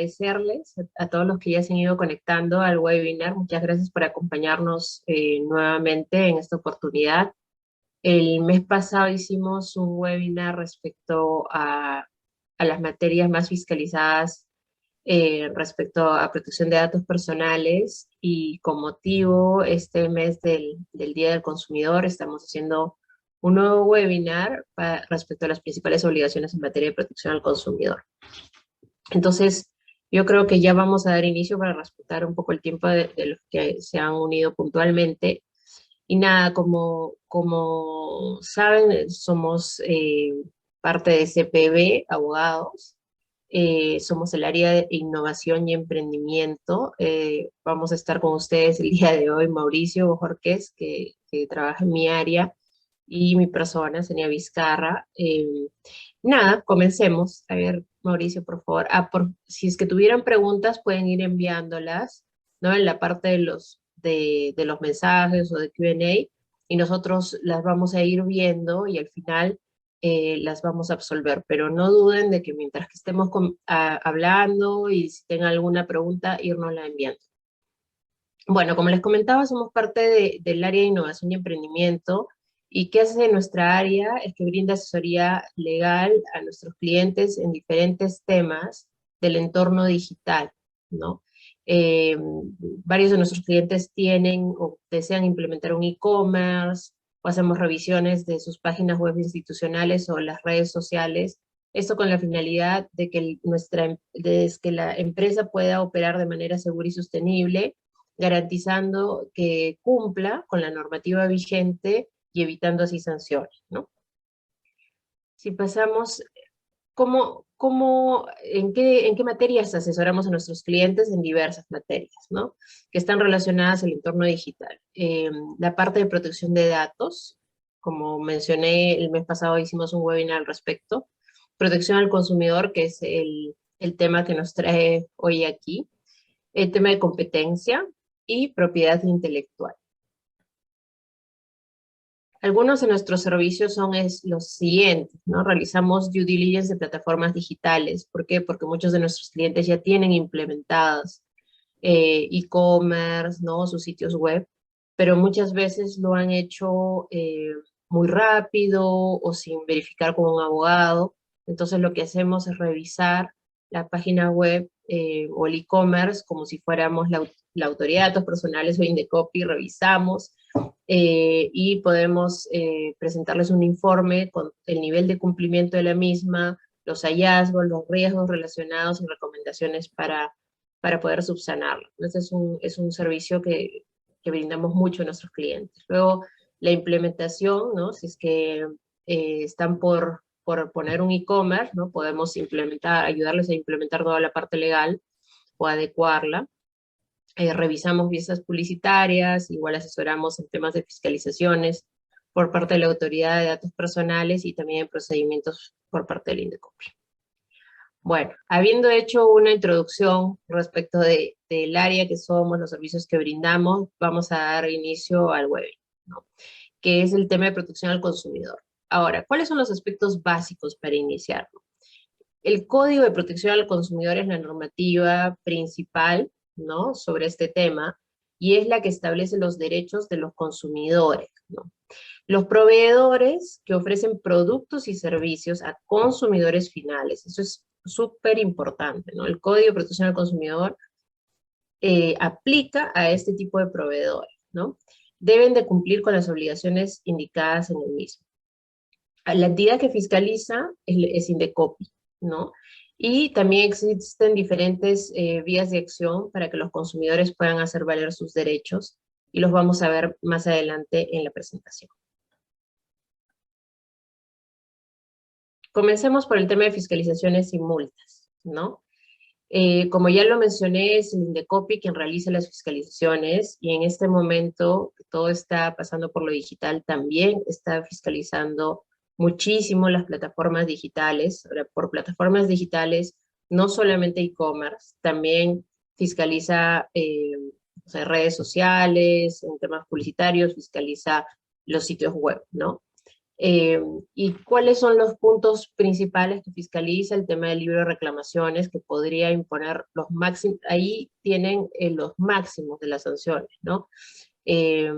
agradecerles a todos los que ya se han ido conectando al webinar. Muchas gracias por acompañarnos nuevamente en esta oportunidad. El mes pasado hicimos un webinar respecto a las materias más fiscalizadas respecto a protección de datos personales, y con motivo este mes del Día del Consumidor estamos haciendo un nuevo webinar respecto a las principales obligaciones en materia de protección al consumidor. Entonces, yo creo que ya vamos a dar inicio para respetar un poco el tiempo de los que se han unido puntualmente. Y nada, como saben, somos parte de CPB, abogados. Somos el área de innovación y emprendimiento. Vamos a estar con ustedes el día de hoy, Mauricio Bojorquez, que trabaja en mi área, y mi persona, Senia Vizcarra. Nada, comencemos. A ver, Mauricio, por favor. Si es que tuvieran preguntas, pueden ir enviándolas, ¿no? En la parte de los mensajes o de Q&A, y nosotros las vamos a ir viendo y al final las vamos a absolver. Pero no duden de que mientras que estemos hablando, y si tengan alguna pregunta, irnosla enviando. Bueno, como les comentaba, somos parte del área de innovación y emprendimiento. ¿Y qué hace nuestra área? Es que brinda asesoría legal a nuestros clientes en diferentes temas del entorno digital, ¿no? Varios de nuestros clientes tienen o desean implementar un e-commerce, o hacemos revisiones de sus páginas web institucionales o las redes sociales. Esto con la finalidad de que la empresa pueda operar de manera segura y sostenible, garantizando que cumpla con la normativa vigente y evitando así sanciones, ¿no? Si pasamos, en qué materias asesoramos a nuestros clientes? En diversas materias, ¿no? Que están relacionadas al entorno digital. La parte de protección de datos, como mencioné, el mes pasado hicimos un webinar al respecto. Protección al consumidor, que es el tema que nos trae hoy aquí. El tema de competencia y propiedad intelectual. Algunos de nuestros servicios son los siguientes, ¿no? Realizamos due diligence de plataformas digitales. ¿Por qué? Porque muchos de nuestros clientes ya tienen implementadas e-commerce, ¿no? Sus sitios web, pero muchas veces lo han hecho muy rápido o sin verificar con un abogado. Entonces lo que hacemos es revisar la página web o el e-commerce como si fuéramos la autoridad de datos personales o Indecopy. Revisamos y podemos presentarles un informe con el nivel de cumplimiento de la misma, los hallazgos, los riesgos relacionados y recomendaciones para poder subsanarlo. Entonces es un servicio que brindamos mucho a nuestros clientes. Luego, la implementación, ¿no? Si es que están por poner un e-commerce, ¿no? Podemos ayudarles a implementar toda la parte legal o adecuarla. Revisamos piezas publicitarias, igual asesoramos en temas de fiscalizaciones por parte de la Autoridad de Datos Personales y también en procedimientos por parte del Indecopy. Bueno, habiendo hecho una introducción respecto del área que somos, los servicios que brindamos, vamos a dar inicio al webinar, ¿no? Que es el tema de protección al consumidor. Ahora, ¿cuáles son los aspectos básicos para iniciarlo? El Código de Protección al Consumidor es la normativa principal, ¿no? Sobre este tema, y es la que establece los derechos de los consumidores, ¿no? Los proveedores que ofrecen productos y servicios a consumidores finales, eso es súper importante, ¿no? El Código de Protección al Consumidor aplica a este tipo de proveedores, ¿no? Deben de cumplir con las obligaciones indicadas en el mismo. La entidad que fiscaliza es Indecopy, ¿no? Y también existen diferentes vías de acción para que los consumidores puedan hacer valer sus derechos, y los vamos a ver más adelante en la presentación. Comencemos por el tema de fiscalizaciones y multas, ¿no? Como ya lo mencioné, es el Indecopy quien realiza las fiscalizaciones, y en este momento todo está pasando por lo digital, también está fiscalizando muchísimo las plataformas digitales. Ahora, por plataformas digitales, no solamente e-commerce, también fiscaliza o sea, redes sociales, en temas publicitarios, fiscaliza los sitios web, ¿no? ¿Y cuáles son los puntos principales que fiscaliza el tema del libro de reclamaciones que podría imponer los máximos? Ahí tienen los máximos de las sanciones, ¿no? Eh,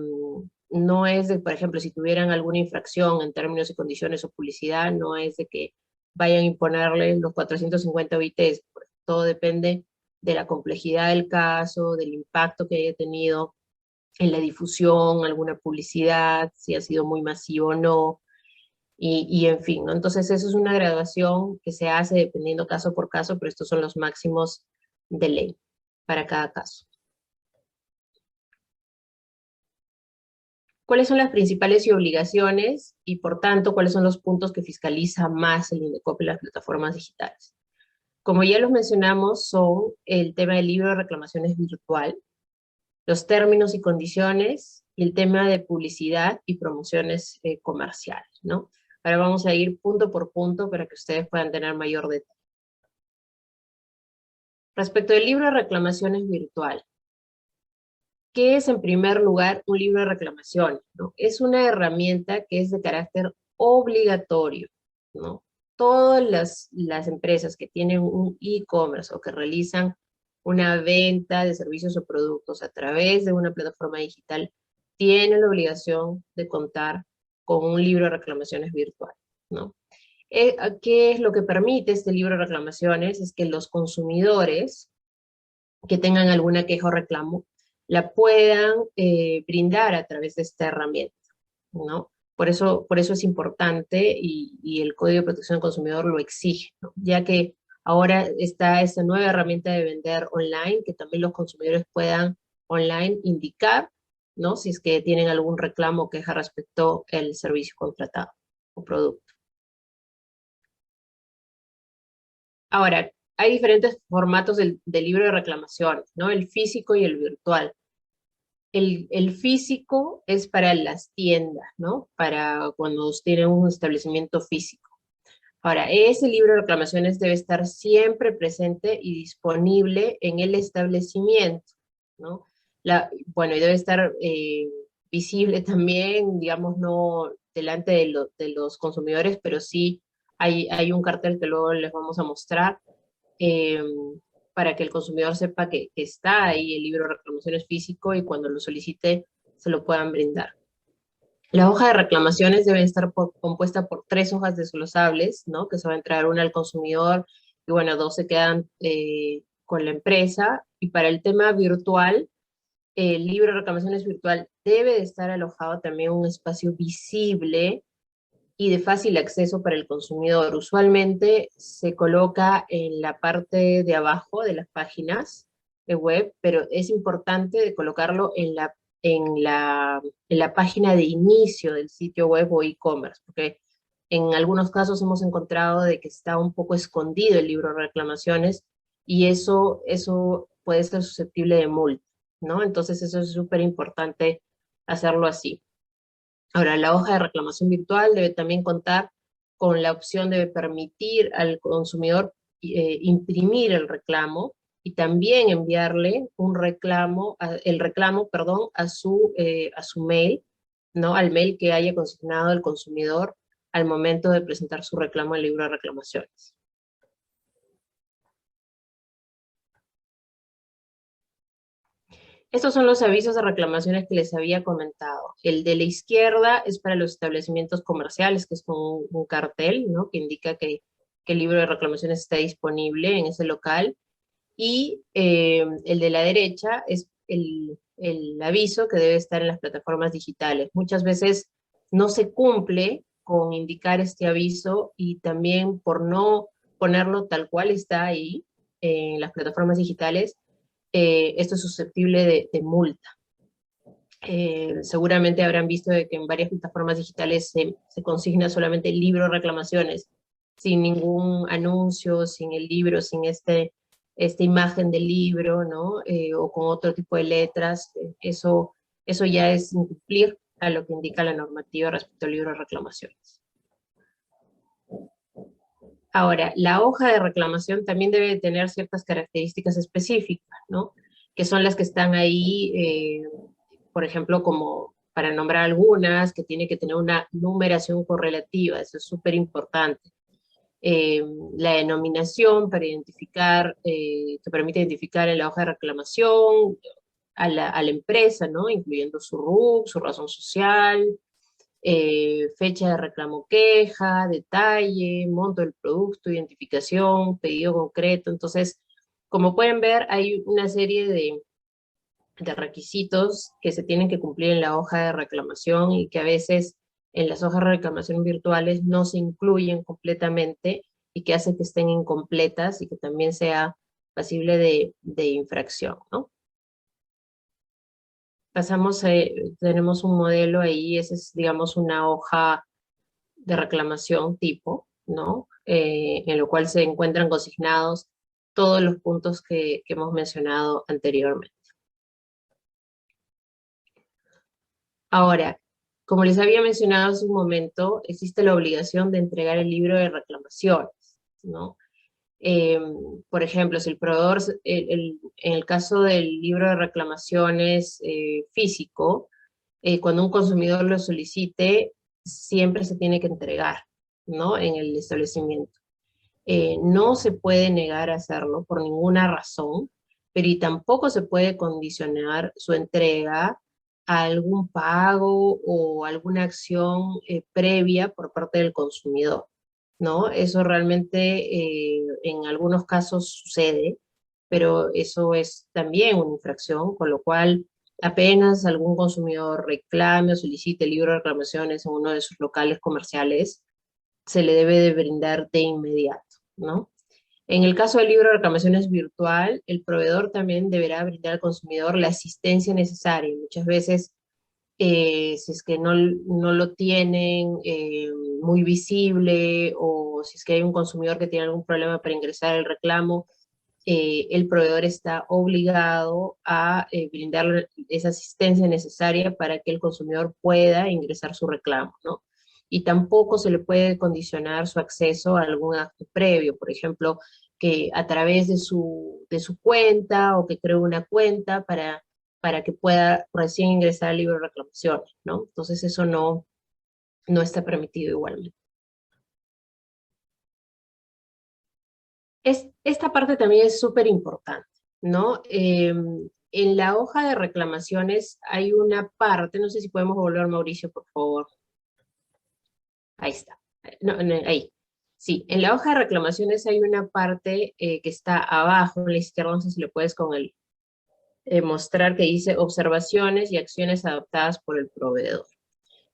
no es de, por ejemplo, si tuvieran alguna infracción en términos y condiciones o publicidad, no es de que vayan a imponerle los 450 OITs. Todo depende de la complejidad del caso, del impacto que haya tenido en la difusión, alguna publicidad, si ha sido muy masivo o no, y en fin, ¿no? Entonces eso es una graduación que se hace dependiendo caso por caso, pero estos son los máximos de ley para cada caso. ¿Cuáles son las principales obligaciones y, por tanto, cuáles son los puntos que fiscaliza más el INDECOP y las plataformas digitales? Como ya los mencionamos, son el tema del libro de reclamaciones virtual, los términos y condiciones, y el tema de publicidad y promociones comerciales, ¿no? Ahora vamos a ir punto por punto para que ustedes puedan tener mayor detalle. Respecto del libro de reclamaciones virtual, ¿qué es en primer lugar un libro de reclamaciones? ¿No? Es una herramienta que es de carácter obligatorio, ¿no? Todas las empresas que tienen un e-commerce o que realizan una venta de servicios o productos a través de una plataforma digital tienen la obligación de contar con un libro de reclamaciones virtual, ¿no? ¿Qué es lo que permite este libro de reclamaciones? Es que los consumidores que tengan alguna queja o reclamo la puedan brindar a través de esta herramienta, ¿no? Por eso es importante y el Código de Protección del Consumidor lo exige, ¿no? Ya que ahora está esta nueva herramienta de vender online, que también los consumidores puedan online indicar, ¿no? Si es que tienen algún reclamo o queja respecto al servicio contratado o producto. Ahora, hay diferentes formatos del libro de reclamaciones, ¿no? El físico y el virtual. El físico es para las tiendas, ¿no? Para cuando tienen un establecimiento físico. Ahora, ese libro de reclamaciones debe estar siempre presente y disponible en el establecimiento, ¿no? Bueno, y debe estar visible también, digamos, no delante de los consumidores, pero sí hay un cartel que luego les vamos a mostrar, eh, para que el consumidor sepa que está ahí el libro de reclamaciones físico y cuando lo solicite se lo puedan brindar. La hoja de reclamaciones debe estar compuesta por 3 hojas desglosables, ¿no? Que se va a entregar una al consumidor y bueno, 2 se quedan con la empresa. Y para el tema virtual, el libro de reclamaciones virtual debe de estar alojado también en un espacio visible y de fácil acceso para el consumidor. Usualmente se coloca en la parte de abajo de las páginas de web, pero es importante de colocarlo en la página de inicio del sitio web o e-commerce, porque en algunos casos hemos encontrado de que está un poco escondido el libro de reclamaciones y eso puede ser susceptible de multa, ¿no? Entonces eso es súper importante hacerlo así. Ahora, la hoja de reclamación virtual debe también contar con la opción de permitir al consumidor imprimir el reclamo y también enviarle un reclamo, el reclamo, perdón, a su mail, ¿no? Al mail que haya consignado el consumidor al momento de presentar su reclamo al libro de reclamaciones. Estos son los avisos de reclamaciones que les había comentado. El de la izquierda es para los establecimientos comerciales, que es con un cartel, ¿no? Que indica que el libro de reclamaciones está disponible en ese local. Y el de la derecha es el aviso que debe estar en las plataformas digitales. Muchas veces no se cumple con indicar este aviso y también por no ponerlo tal cual está ahí en las plataformas digitales, esto es susceptible de multa. Seguramente habrán visto de que en varias plataformas digitales se consigna solamente el libro de reclamaciones, sin ningún anuncio, sin el libro, sin esta imagen del libro, ¿no? O con otro tipo de letras. Eso ya es incumplir a lo que indica la normativa respecto al libro de reclamaciones. Ahora, la hoja de reclamación también debe tener ciertas características específicas, ¿no? Que son las que están ahí, por ejemplo, como para nombrar algunas, que tiene que tener una numeración correlativa, eso es súper importante. La denominación para identificar, que permite identificar en la hoja de reclamación a la empresa, ¿no? Incluyendo su RUC, su razón social, fecha de reclamo queja, detalle, monto del producto, identificación, pedido concreto. Entonces, como pueden ver, hay una serie de requisitos que se tienen que cumplir en la hoja de reclamación y que a veces en las hojas de reclamación virtuales no se incluyen completamente y que hace que estén incompletas y que también sea pasible de infracción, ¿no? Pasamos, tenemos un modelo ahí, esa es, digamos, una hoja de reclamación tipo, ¿no? En lo cual se encuentran consignados todos los puntos que hemos mencionado anteriormente. Ahora, como les había mencionado hace un momento, existe la obligación de entregar el libro de reclamaciones, ¿no? Eh, por ejemplo, si el proveedor, en el caso del libro de reclamaciones físico, cuando un consumidor lo solicite, siempre se tiene que entregar, ¿no? En el establecimiento. No se puede negar a hacerlo por ninguna razón, pero y tampoco se puede condicionar su entrega a algún pago o alguna acción previa por parte del consumidor, ¿no? Eso realmente en algunos casos sucede, pero eso es también una infracción, con lo cual apenas algún consumidor reclame o solicite el libro de reclamaciones en uno de sus locales comerciales, se le debe de brindar de inmediato, ¿no? En el caso del libro de reclamaciones virtual, el proveedor también deberá brindar al consumidor la asistencia necesaria. Muchas veces, si es que no lo tienen muy visible o si es que hay un consumidor que tiene algún problema para ingresar el reclamo, el proveedor está obligado a brindar esa asistencia necesaria para que el consumidor pueda ingresar su reclamo, ¿no? Y tampoco se le puede condicionar su acceso a algún acto previo, por ejemplo, que a través de su cuenta o que cree una cuenta para que pueda recién ingresar al libro de reclamaciones, ¿no? Entonces eso no está permitido igualmente. Esta parte también es súper importante, ¿no? En la hoja de reclamaciones hay una parte, no sé si podemos volver, Mauricio, por favor. Ahí está. No, no, ahí. Sí, en la hoja de reclamaciones hay una parte que está abajo, a la izquierda, no sé si lo puedes con el mostrar, que dice observaciones y acciones adoptadas por el proveedor.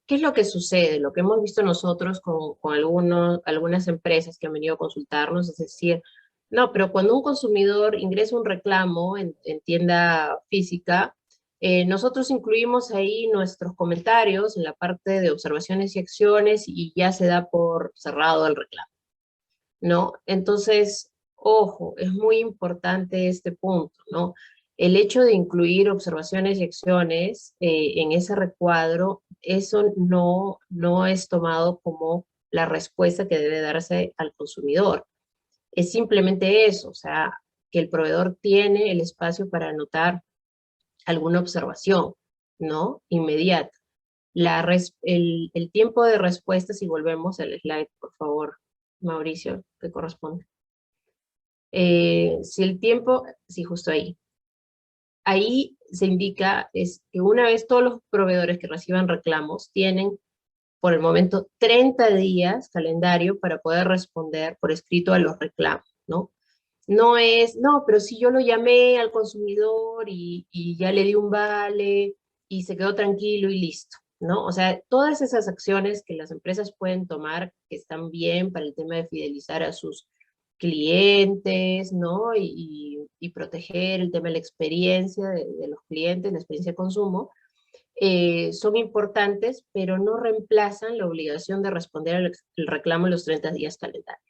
¿Qué es lo que sucede? Lo que hemos visto nosotros con algunas empresas que han venido a consultarnos, es decir, no, pero cuando un consumidor ingresa un reclamo en tienda física, nosotros incluimos ahí nuestros comentarios en la parte de observaciones y acciones y ya se da por cerrado el reclamo, ¿no? Entonces, ojo, es muy importante este punto, ¿no? El hecho de incluir observaciones y acciones en ese recuadro, eso no es tomado como la respuesta que debe darse al consumidor. Es simplemente eso, o sea, que el proveedor tiene el espacio para anotar alguna observación, ¿no? Inmediata. El tiempo de respuesta, si volvemos al slide, por favor, Mauricio, que corresponde. Si el tiempo, sí, justo ahí. Ahí se indica es que una vez todos los proveedores que reciban reclamos tienen por el momento 30 días calendario para poder responder por escrito a los reclamos, ¿no? No es, no, pero si yo lo llamé al consumidor y ya le di un vale y se quedó tranquilo y listo, ¿no? O sea, todas esas acciones que las empresas pueden tomar que están bien para el tema de fidelizar a sus clientes, ¿no? Y proteger el tema de la experiencia de los clientes, la experiencia de consumo, son importantes, pero no reemplazan la obligación de responder al reclamo en los 30 días calendario.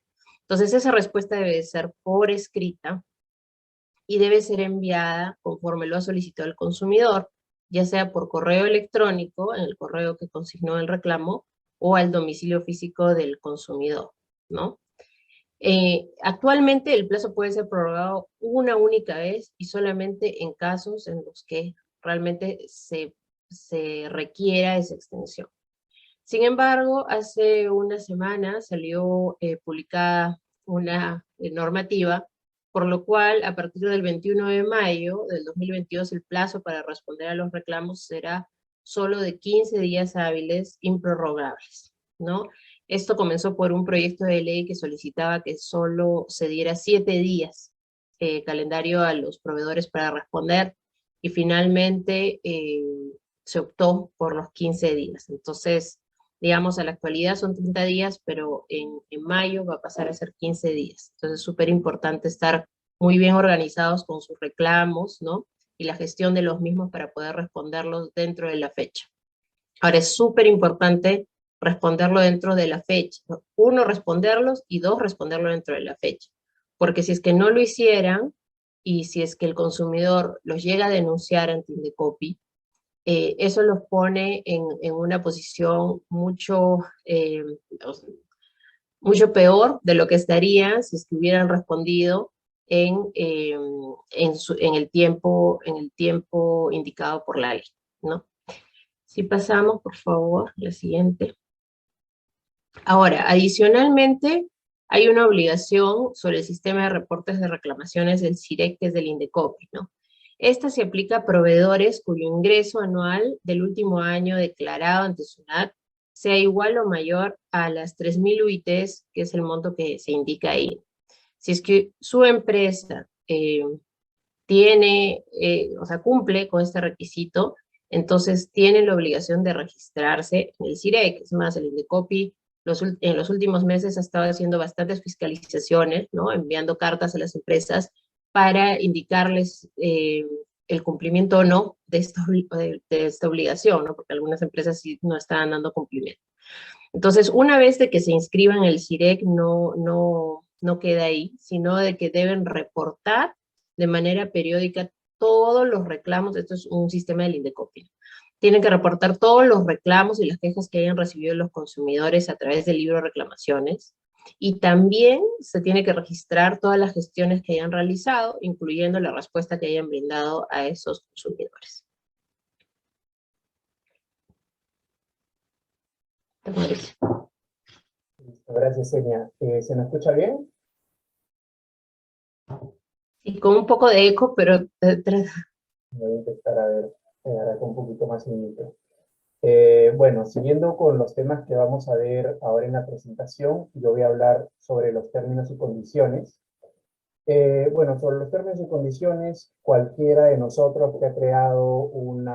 Entonces, esa respuesta debe ser por escrita y debe ser enviada conforme lo ha solicitado el consumidor, ya sea por correo electrónico, en el correo que consignó el reclamo, o al domicilio físico del consumidor, ¿no? Actualmente el plazo puede ser prorrogado una única vez y solamente en casos en los que realmente se se requiera esa extensión. Sin embargo, hace una semana salió publicada una normativa, por lo cual a partir del 21 de mayo del 2022 el plazo para responder a los reclamos será solo de 15 días hábiles improrrogables, ¿no? Esto comenzó por un proyecto de ley que solicitaba que solo se diera 7 días calendario a los proveedores para responder, y finalmente se optó por los 15 días. Entonces, digamos, a la actualidad son 30 días, pero en mayo va a pasar a ser 15 días. Entonces es súper importante estar muy bien organizados con sus reclamos, ¿no? Y la gestión de los mismos para poder responderlos dentro de la fecha. Ahora es súper importante responderlo dentro de la fecha, ¿no? Uno, responderlos, y dos, responderlo dentro de la fecha. Porque si es que no lo hicieran, y si es que el consumidor los llega a denunciar ante Indecopi, eso los pone en una posición mucho peor de lo que estarían si es que hubieran respondido en el tiempo indicado por la ley, ¿no? Si pasamos, por favor, la siguiente. Ahora, adicionalmente, hay una obligación sobre el sistema de reportes de reclamaciones del CIREC, que es del Indecopi, ¿no? Esta se aplica a proveedores cuyo ingreso anual del último año declarado ante SUNAT sea igual o mayor a las 3.000 UITs, que es el monto que se indica ahí. Si es que su empresa cumple con este requisito, entonces tiene la obligación de registrarse en el CIREC. Es más, el Indecopi en los últimos meses ha estado haciendo bastantes fiscalizaciones, ¿no? Enviando cartas a las empresas para indicarles el cumplimiento o no de esta obligación, ¿no? Porque algunas empresas sí no están dando cumplimiento. Entonces, una vez de que se inscriban en el CIREC, no queda ahí, sino de que deben reportar de manera periódica todos los reclamos. Esto es un sistema del Indecopi. Tienen que reportar todos los reclamos y las quejas que hayan recibido los consumidores a través del libro de reclamaciones, y también se tiene que registrar todas las gestiones que hayan realizado, incluyendo la respuesta que hayan brindado a esos consumidores. Gracias, Enia. ¿Se me escucha bien? Y con un poco de eco, pero Voy a intentar, a ver, ahora con un poquito más minuto. Bueno, siguiendo con los temas que vamos a ver ahora en la presentación, yo voy a hablar sobre los términos y condiciones. Bueno, sobre los términos y condiciones, cualquiera de nosotros que ha creado un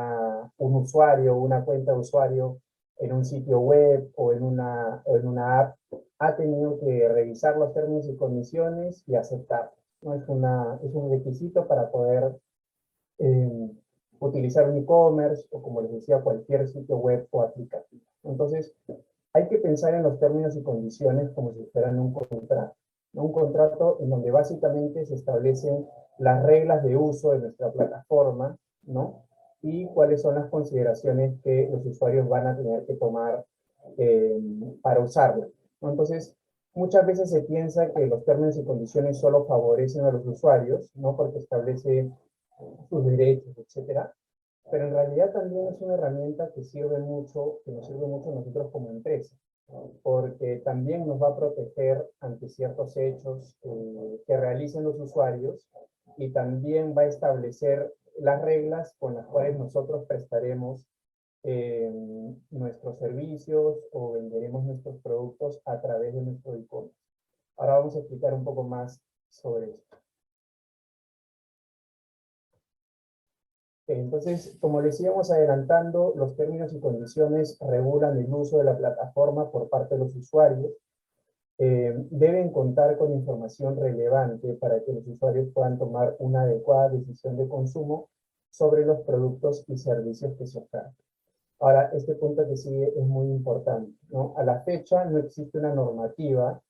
usuario, una cuenta de usuario en un sitio web o en una app, ha tenido que revisar los términos y condiciones y aceptarlos, ¿no? Es un requisito para poder eh, utilizar un e-commerce o, como les decía, cualquier sitio web o aplicativo. Entonces, hay que pensar en los términos y condiciones como si fueran un contrato, ¿no? Un contrato en donde básicamente se establecen las reglas de uso de nuestra plataforma, ¿no? Y cuáles son las consideraciones que los usuarios van a tener que tomar para usarla, ¿no? Entonces, muchas veces se piensa que los términos y condiciones solo favorecen a los usuarios, ¿no? Porque establece sus derechos, etcétera. Pero en realidad también es una herramienta que sirve mucho, que nos sirve mucho a nosotros como empresa, porque también nos va a proteger ante ciertos hechos que realicen los usuarios, y también va a establecer las reglas con las cuales nosotros prestaremos nuestros servicios o venderemos nuestros productos a través de nuestro e-commerce. Ahora vamos a explicar un poco más sobre esto. Entonces, como les íbamos adelantando, los términos y condiciones regulan el uso de la plataforma por parte de los usuarios. Deben contar con información relevante para que los usuarios puedan tomar una adecuada decisión de consumo sobre los productos y servicios que se ofertan. Ahora, este punto que sigue es muy importante, ¿no? A la fecha no existe una normativa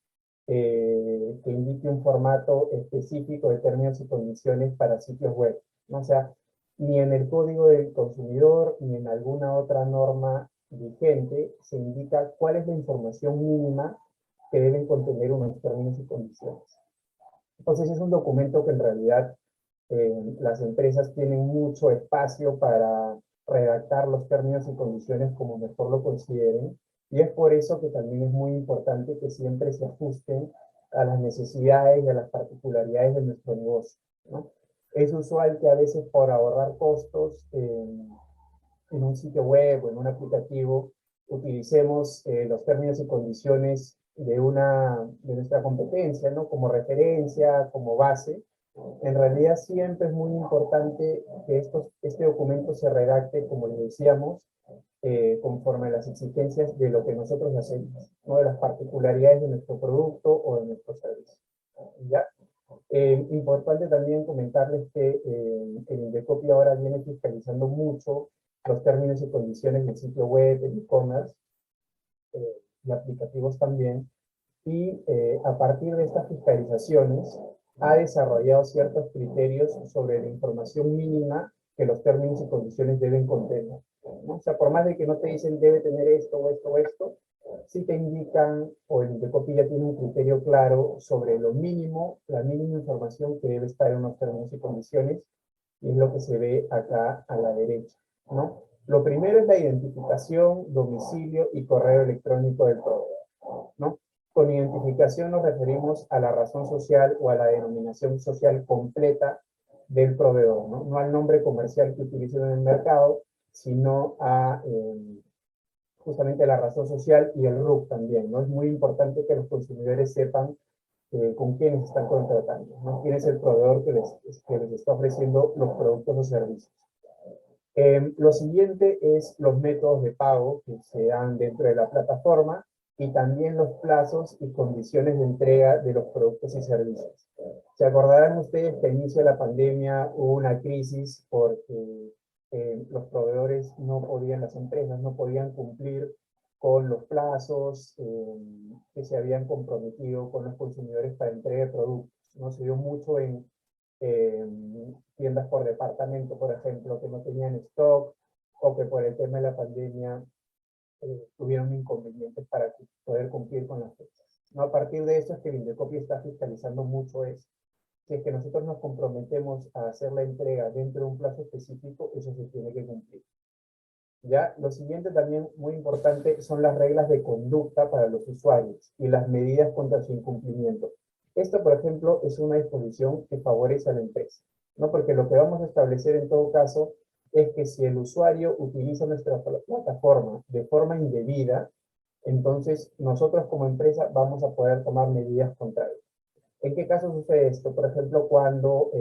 que indique un formato específico de términos y condiciones para sitios web, ¿no? O sea, ni en el Código del Consumidor ni en alguna otra norma vigente se indica cuál es la información mínima que deben contener unos términos y condiciones. Entonces es un documento que en realidad las empresas tienen mucho espacio redactar los términos y condiciones como mejor lo consideren, y es por eso que también es muy importante que siempre se ajusten a las necesidades y a las particularidades de nuestro negocio, ¿no? Es usual que a veces por ahorrar costos en un sitio web o en un aplicativo utilicemos los términos y condiciones de nuestra competencia, ¿no? Como referencia, como base. En realidad siempre es muy importante que este documento se redacte, como le decíamos, conforme a las exigencias de lo que nosotros hacemos, ¿no? De las particularidades de nuestro producto o de nuestro servicio. ¿Ya? Importante también comentarles que el Indecopi ahora viene fiscalizando mucho los términos y condiciones del sitio web, el e-commerce, y aplicativos también, y a partir de estas fiscalizaciones ha desarrollado ciertos criterios sobre la información mínima que los términos y condiciones deben contener, ¿no? O sea, por más de que no te dicen debe tener esto o esto o esto, sí te indican, o el Indecopi ya tiene un criterio claro sobre lo mínimo, la mínima información que debe estar en los términos y condiciones, y es lo que se ve acá a la derecha, ¿no? Lo primero es la identificación, domicilio y correo electrónico del proveedor, ¿no? Con identificación nos referimos a la razón social o a la denominación social completa del proveedor, ¿no? No al nombre comercial que utilicen en el mercado, sino a justamente la razón social y el RUC también, ¿no? Es muy importante que los consumidores sepan con quiénes están contratando, ¿no? Quién es el proveedor que les está ofreciendo los productos o servicios. Lo siguiente es los métodos de pago que se dan dentro de la plataforma y también los plazos y condiciones de entrega de los productos y servicios. Se acordarán ustedes que a inicio de la pandemia hubo una crisis porque los proveedores no podían, las empresas no podían cumplir con los plazos que se habían comprometido con los consumidores para entrega de productos, ¿no? Se dio mucho en tiendas por departamento, por ejemplo, que no tenían stock o que por el tema de la pandemia tuvieron inconvenientes para poder cumplir con las fechas, ¿no? A partir de eso es que el Indecopi está fiscalizando mucho eso. Si es que nosotros nos comprometemos a hacer la entrega dentro de un plazo específico, eso se tiene que cumplir. ¿Ya? Lo siguiente también muy importante son las reglas de conducta para los usuarios y las medidas contra su incumplimiento. Esto, por ejemplo, es una disposición que favorece a la empresa, ¿no? Porque lo que vamos a establecer en todo caso es que si el usuario utiliza nuestra plataforma de forma indebida, entonces nosotros como empresa vamos a poder tomar medidas contra él. ¿En qué caso sucede esto? Por ejemplo, cuando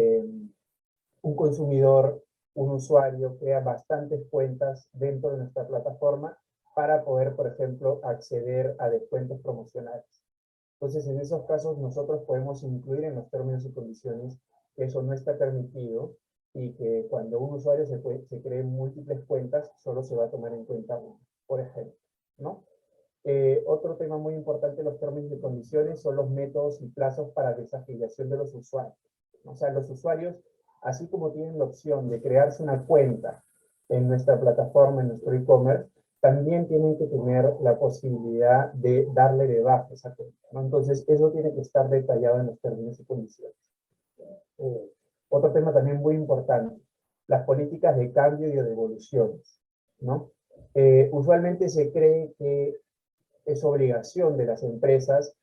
un consumidor, un usuario, crea bastantes cuentas dentro de nuestra plataforma para poder, por ejemplo, acceder a descuentos promocionales. Entonces, en esos casos, nosotros podemos incluir en los términos y condiciones que eso no está permitido y que cuando un usuario se cree múltiples cuentas, solo se va a tomar en cuenta una, por ejemplo, ¿no? Otro tema muy importante en los términos y condiciones son los métodos y plazos para desafiliación de los usuarios. O sea, los usuarios, así como tienen la opción de crearse una cuenta en nuestra plataforma, en nuestro e-commerce, también tienen que tener la posibilidad de darle de baja esa cuenta, ¿no? Entonces, eso tiene que estar detallado en los términos y condiciones. Otro tema también muy importante, las políticas de cambio y de devoluciones, ¿no? Usualmente se cree que es obligación de las empresas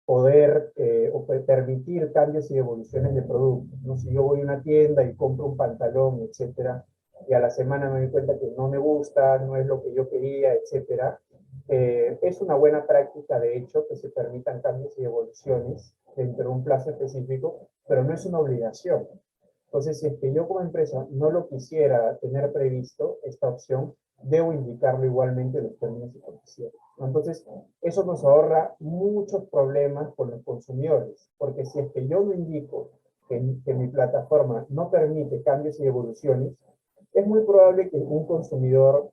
poder o permitir cambios y devoluciones de productos, ¿no? Si yo voy a una tienda y compro un pantalón, etcétera, y a la semana me doy cuenta que no me gusta, no es lo que yo quería, etcétera, es una buena práctica, de hecho, que se permitan cambios y devoluciones dentro de un plazo específico, pero no es una obligación. Entonces, si es que yo como empresa no lo quisiera tener previsto, esta opción, debo indicarlo igualmente en los términos y condiciones. Entonces, eso nos ahorra muchos problemas con los consumidores, porque si es que yo no indico que mi plataforma no permite cambios y evoluciones, es muy probable que un consumidor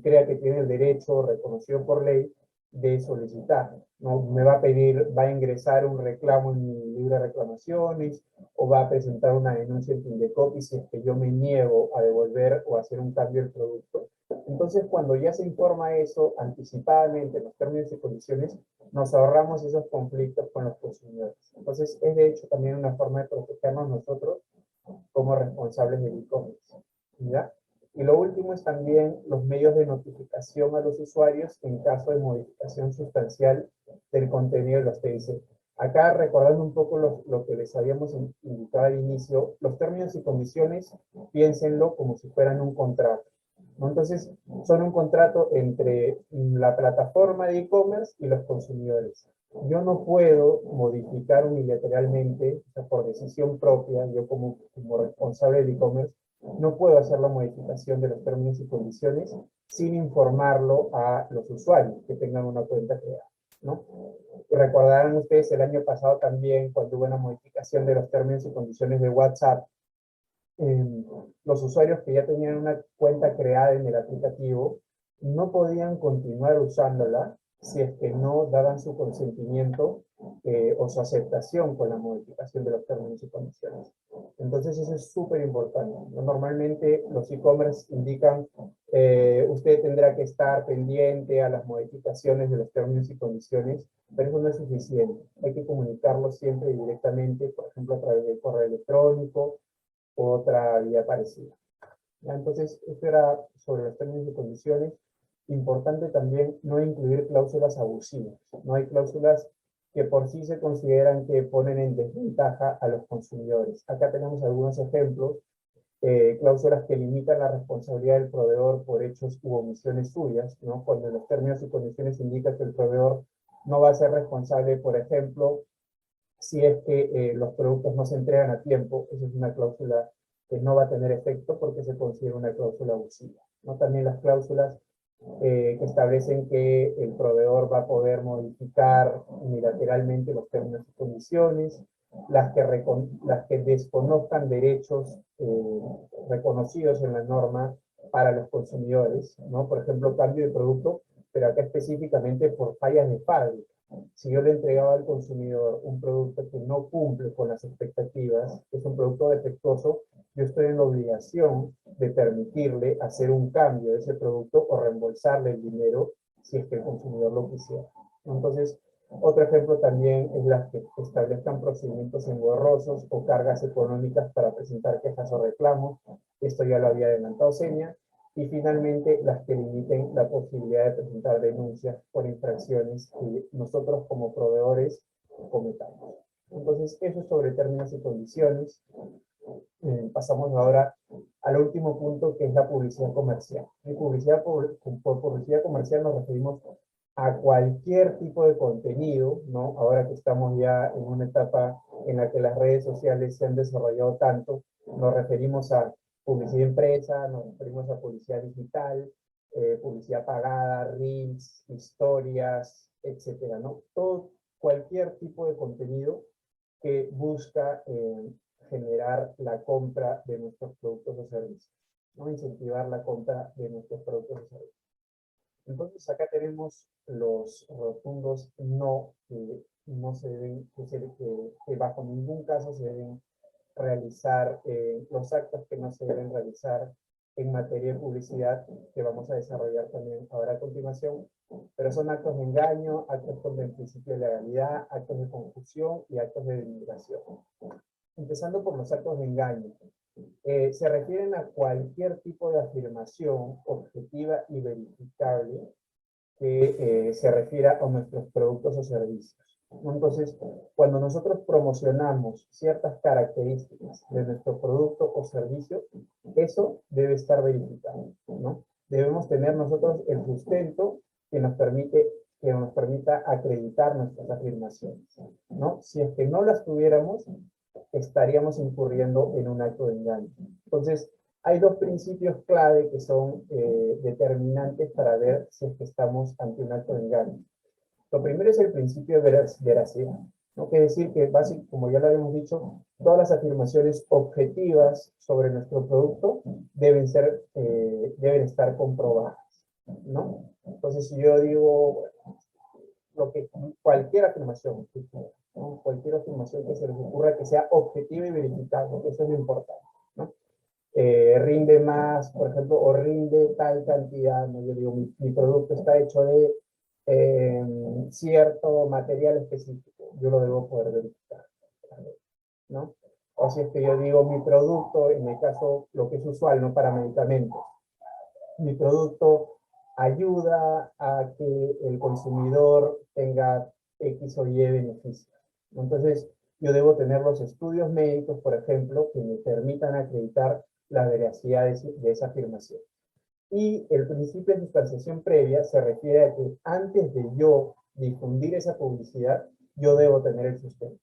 crea que tiene el derecho reconocido por ley de solicitar, ¿no? Me va a pedir, va a ingresar un reclamo en mi libro de reclamaciones o va a presentar una denuncia en Indecopi si es que yo me niego a devolver o a hacer un cambio del producto. Entonces, cuando ya se informa eso anticipadamente en los términos y condiciones, nos ahorramos esos conflictos con los consumidores. Entonces, es de hecho también una forma de protegernos nosotros como responsables del e-commerce, ¿ya? Y lo último es también los medios de notificación a los usuarios en caso de modificación sustancial del contenido de los TIC. Acá, recordando un poco lo que les habíamos indicado al inicio, los términos y condiciones, piénsenlo como si fueran un contrato, ¿no? Entonces, son un contrato entre la plataforma de e-commerce y los consumidores. Yo no puedo modificar unilateralmente, o sea, por decisión propia, yo como responsable de e-commerce, no puedo hacer la modificación de los términos y condiciones sin informarlo a los usuarios que tengan una cuenta creada, ¿no? Y recordarán ustedes el año pasado también, cuando hubo una modificación de los términos y condiciones de WhatsApp, los usuarios que ya tenían una cuenta creada en el aplicativo no podían continuar usándola si es que no daban su consentimiento o su aceptación con la modificación de los términos y condiciones. Entonces eso es súper importante. Normalmente los e-commerce indican usted tendrá que estar pendiente a las modificaciones de los términos y condiciones, pero eso no es suficiente. Hay que comunicarlo siempre directamente, por ejemplo, a través del correo electrónico, otra vía parecida. ¿Ya? Entonces, esto era sobre los términos y condiciones. Importante también no incluir cláusulas abusivas. No hay cláusulas que por sí se consideran que ponen en desventaja a los consumidores. Acá tenemos algunos ejemplos. Cláusulas que limitan la responsabilidad del proveedor por hechos u omisiones suyas, ¿no? Cuando en los términos y condiciones indica que el proveedor no va a ser responsable, por ejemplo, si es que los productos no se entregan a tiempo. Esa es una cláusula que no va a tener efecto porque se considera una cláusula abusiva, ¿no? También las cláusulas que establecen que el proveedor va a poder modificar unilateralmente los términos y condiciones, las que desconozcan derechos reconocidos en la norma para los consumidores, ¿no? Por ejemplo, cambio de producto, pero acá específicamente por fallas de fábrica. Si yo le entregaba al consumidor un producto que no cumple con las expectativas, que es un producto defectuoso, yo estoy en la obligación de permitirle hacer un cambio de ese producto o reembolsarle el dinero si es que el consumidor lo quisiera. Entonces, otro ejemplo también es las que establezcan procedimientos engorrosos o cargas económicas para presentar quejas o reclamos. Esto ya lo había adelantado Senia. Y finalmente, las que limiten la posibilidad de presentar denuncias por infracciones que nosotros como proveedores cometamos. Entonces, eso es sobre términos y condiciones. Pasamos ahora al último punto, que es la publicidad comercial. Y por publicidad comercial nos referimos a cualquier tipo de contenido, ¿no? Ahora que estamos ya en una etapa en la que las redes sociales se han desarrollado tanto, nos referimos a publicidad impresa, nos referimos a publicidad digital, publicidad pagada, reels, historias, etcétera, ¿no? Cualquier tipo de contenido que busca generar la compra de nuestros productos o servicios, ¿no? Incentivar la compra de nuestros productos o servicios. Entonces acá tenemos los rotundos no, que no se deben, que bajo ningún caso se deben realizar, los actos que no se deben realizar en materia de publicidad, que vamos a desarrollar también ahora a continuación, pero son actos de engaño, actos contra el principio de legalidad, actos de confusión y actos de denigración. Empezando por los actos de engaño. Se refieren a cualquier tipo de afirmación objetiva y verificable que se refiera a nuestros productos o servicios. Entonces, cuando nosotros promocionamos ciertas características de nuestro producto o servicio, eso debe estar verificado, ¿no? Debemos tener nosotros el sustento que nos permita acreditar nuestras afirmaciones, ¿no? Si es que no las tuviéramos, estaríamos incurriendo en un acto de engaño. Entonces, hay dos principios clave que son determinantes para ver si es que estamos ante un acto de engaño. Lo primero es el principio de veracidad, ¿no? Quiere decir que, básicamente, como ya lo habíamos dicho, todas las afirmaciones objetivas sobre nuestro producto deben estar comprobadas, ¿no? Entonces, si yo digo, cualquier afirmación, ¿no? Cualquier afirmación que se les ocurra que sea objetiva y verificable, eso es lo importante, ¿no? Rinde más, por ejemplo, o rinde tal cantidad, ¿no? Yo digo, mi producto está hecho de cierto material específico, yo lo debo poder verificar, ¿no? O si es que yo digo mi producto, en mi caso, lo que es usual, no para medicamentos, mi producto ayuda a que el consumidor tenga X o Y beneficios. Entonces, yo debo tener los estudios médicos, por ejemplo, que me permitan acreditar la veracidad de esa afirmación. Y el principio de sustanciación previa se refiere a que antes de yo difundir esa publicidad, yo debo tener el sustento.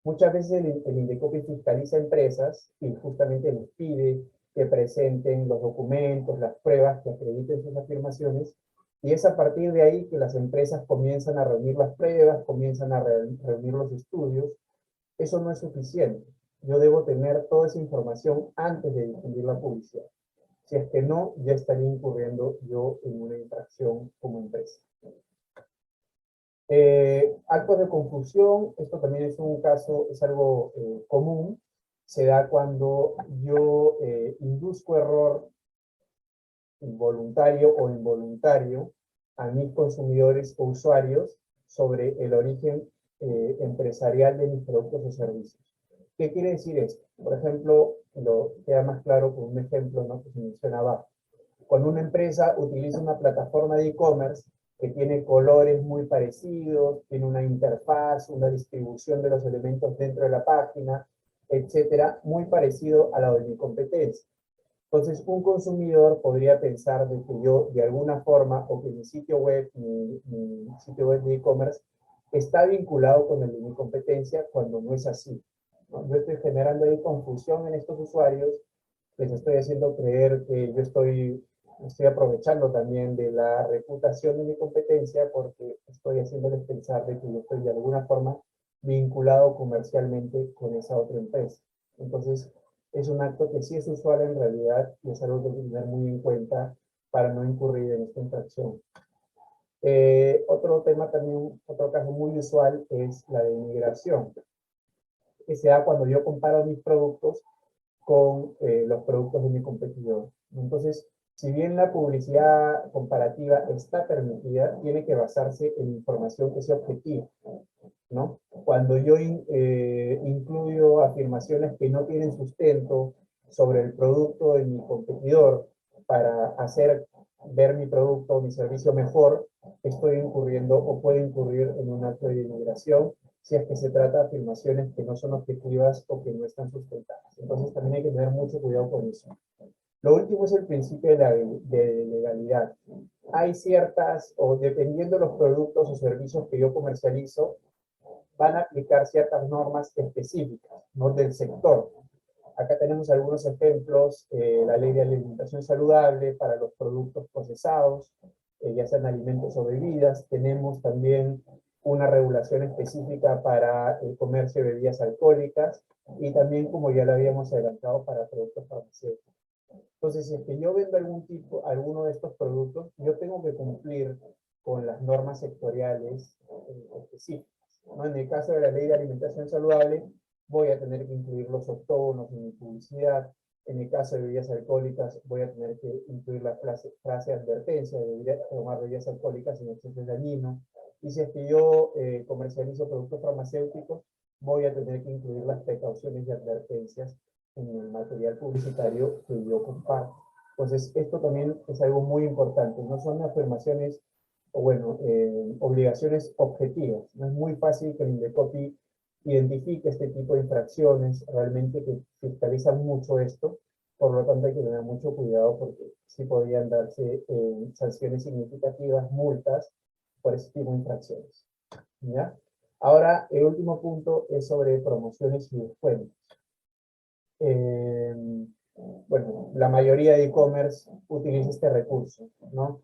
Muchas veces el INDECOPI fiscaliza empresas y justamente les pide que presenten los documentos, las pruebas que acrediten sus afirmaciones, y es a partir de ahí que las empresas comienzan a reunir las pruebas, comienzan a reunir los estudios. Eso no es suficiente. Yo debo tener toda esa información antes de difundir la publicidad. Si es que no, ya estaría incurriendo yo en una infracción como empresa. Actos de confusión, esto también es un caso, es algo común, se da cuando yo induzco error voluntario o involuntario a mis consumidores o usuarios sobre el origen empresarial de mis productos o servicios. ¿Qué quiere decir esto? Por ejemplo, lo queda más claro con un ejemplo, ¿no?, que se menciona abajo. Cuando una empresa utiliza una plataforma de e-commerce que tiene colores muy parecidos, tiene una interfaz, una distribución de los elementos dentro de la página, etcétera, muy parecido a la de mi competencia. Entonces, un consumidor podría pensar de que yo, de alguna forma, o que mi sitio web, mi sitio web de e-commerce, está vinculado con el de mi competencia, cuando no es así, ¿no? Yo estoy generando ahí confusión en estos usuarios, les estoy haciendo creer que yo estoy aprovechando también de la reputación de mi competencia, porque estoy haciéndoles pensar de que yo estoy de alguna forma vinculado comercialmente con esa otra empresa. Entonces, es un acto que sí es usual en realidad y es algo que hay que tener muy en cuenta para no incurrir en esta infracción. Otro tema también, otro caso muy usual es la denigración, que se da cuando yo comparo mis productos con los productos de mi competidor. Entonces, si bien la publicidad comparativa está permitida, tiene que basarse en información que sea objetiva, ¿no? Cuando yo incluyo afirmaciones que no tienen sustento sobre el producto de mi competidor para hacer ver mi producto o mi servicio mejor, estoy incurriendo o puedo incurrir en un acto de denigración si es que se trata de afirmaciones que no son objetivas o que no están sustentadas. Entonces también hay que tener mucho cuidado con eso. Lo último es el principio de legalidad. Hay ciertas, o dependiendo de los productos o servicios que yo comercializo, van a aplicar ciertas normas específicas, ¿no?, del sector. Acá tenemos algunos ejemplos, la ley de alimentación saludable para los productos procesados, ya sean alimentos o bebidas. Tenemos también una regulación específica para el comercio de bebidas alcohólicas y también, como ya lo habíamos adelantado, para productos farmacéuticos. Entonces, si es que yo vendo alguno de estos productos, yo tengo que cumplir con las normas sectoriales específicas, ¿no? En el caso de la ley de alimentación saludable, voy a tener que incluir los octógonos en mi publicidad. En el caso de bebidas alcohólicas, voy a tener que incluir la frase de advertencia de tomar bebidas alcohólicas en exceso es dañino. Y si es que yo comercializo productos farmacéuticos, voy a tener que incluir las precauciones y advertencias en el material publicitario que yo comparto. Entonces, esto también es algo muy importante. No son afirmaciones, o bueno, obligaciones objetivas. No es muy fácil que el INDECOPI identifique este tipo de infracciones, realmente que fiscalizan mucho esto. Por lo tanto, hay que tener mucho cuidado porque sí podrían darse sanciones significativas, multas, por ese tipo de infracciones, ¿ya? Ahora, el último punto es sobre promociones y descuentos. Eh, bueno, la mayoría de e-commerce utiliza este recurso, ¿no?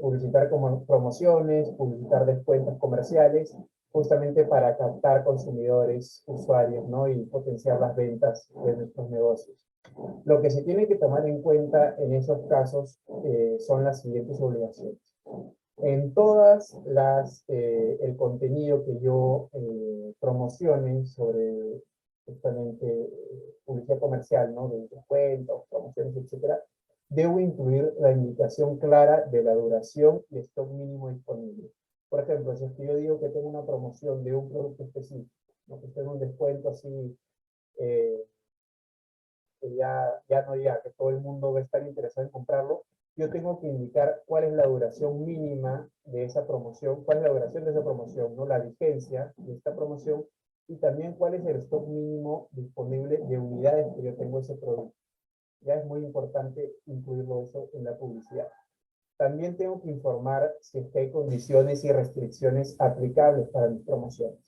Publicitar como promociones, publicitar descuentos comerciales, justamente para captar consumidores, usuarios, ¿no?, y potenciar las ventas de nuestros negocios. Lo que se tiene que tomar en cuenta en esos casos son las siguientes obligaciones. En todas el contenido que yo promocione sobre justamente publicidad comercial, ¿no?, de descuentos, promociones, etcétera, debo incluir la indicación clara de la duración y stock mínimo disponible. Por ejemplo, si es que yo digo que tengo una promoción de un producto específico, ¿no?, que tengo un descuento así que ya no diga que todo el mundo va a estar interesado en comprarlo, yo tengo que indicar cuál es la duración mínima de esa promoción, cuál es la duración de esa promoción, ¿no? La vigencia de esta promoción y también cuál es el stock mínimo disponible de unidades que yo tengo ese producto. Ya es muy importante incluirlo eso en la publicidad. También tengo que informar si es que hay condiciones y restricciones aplicables para mis promociones.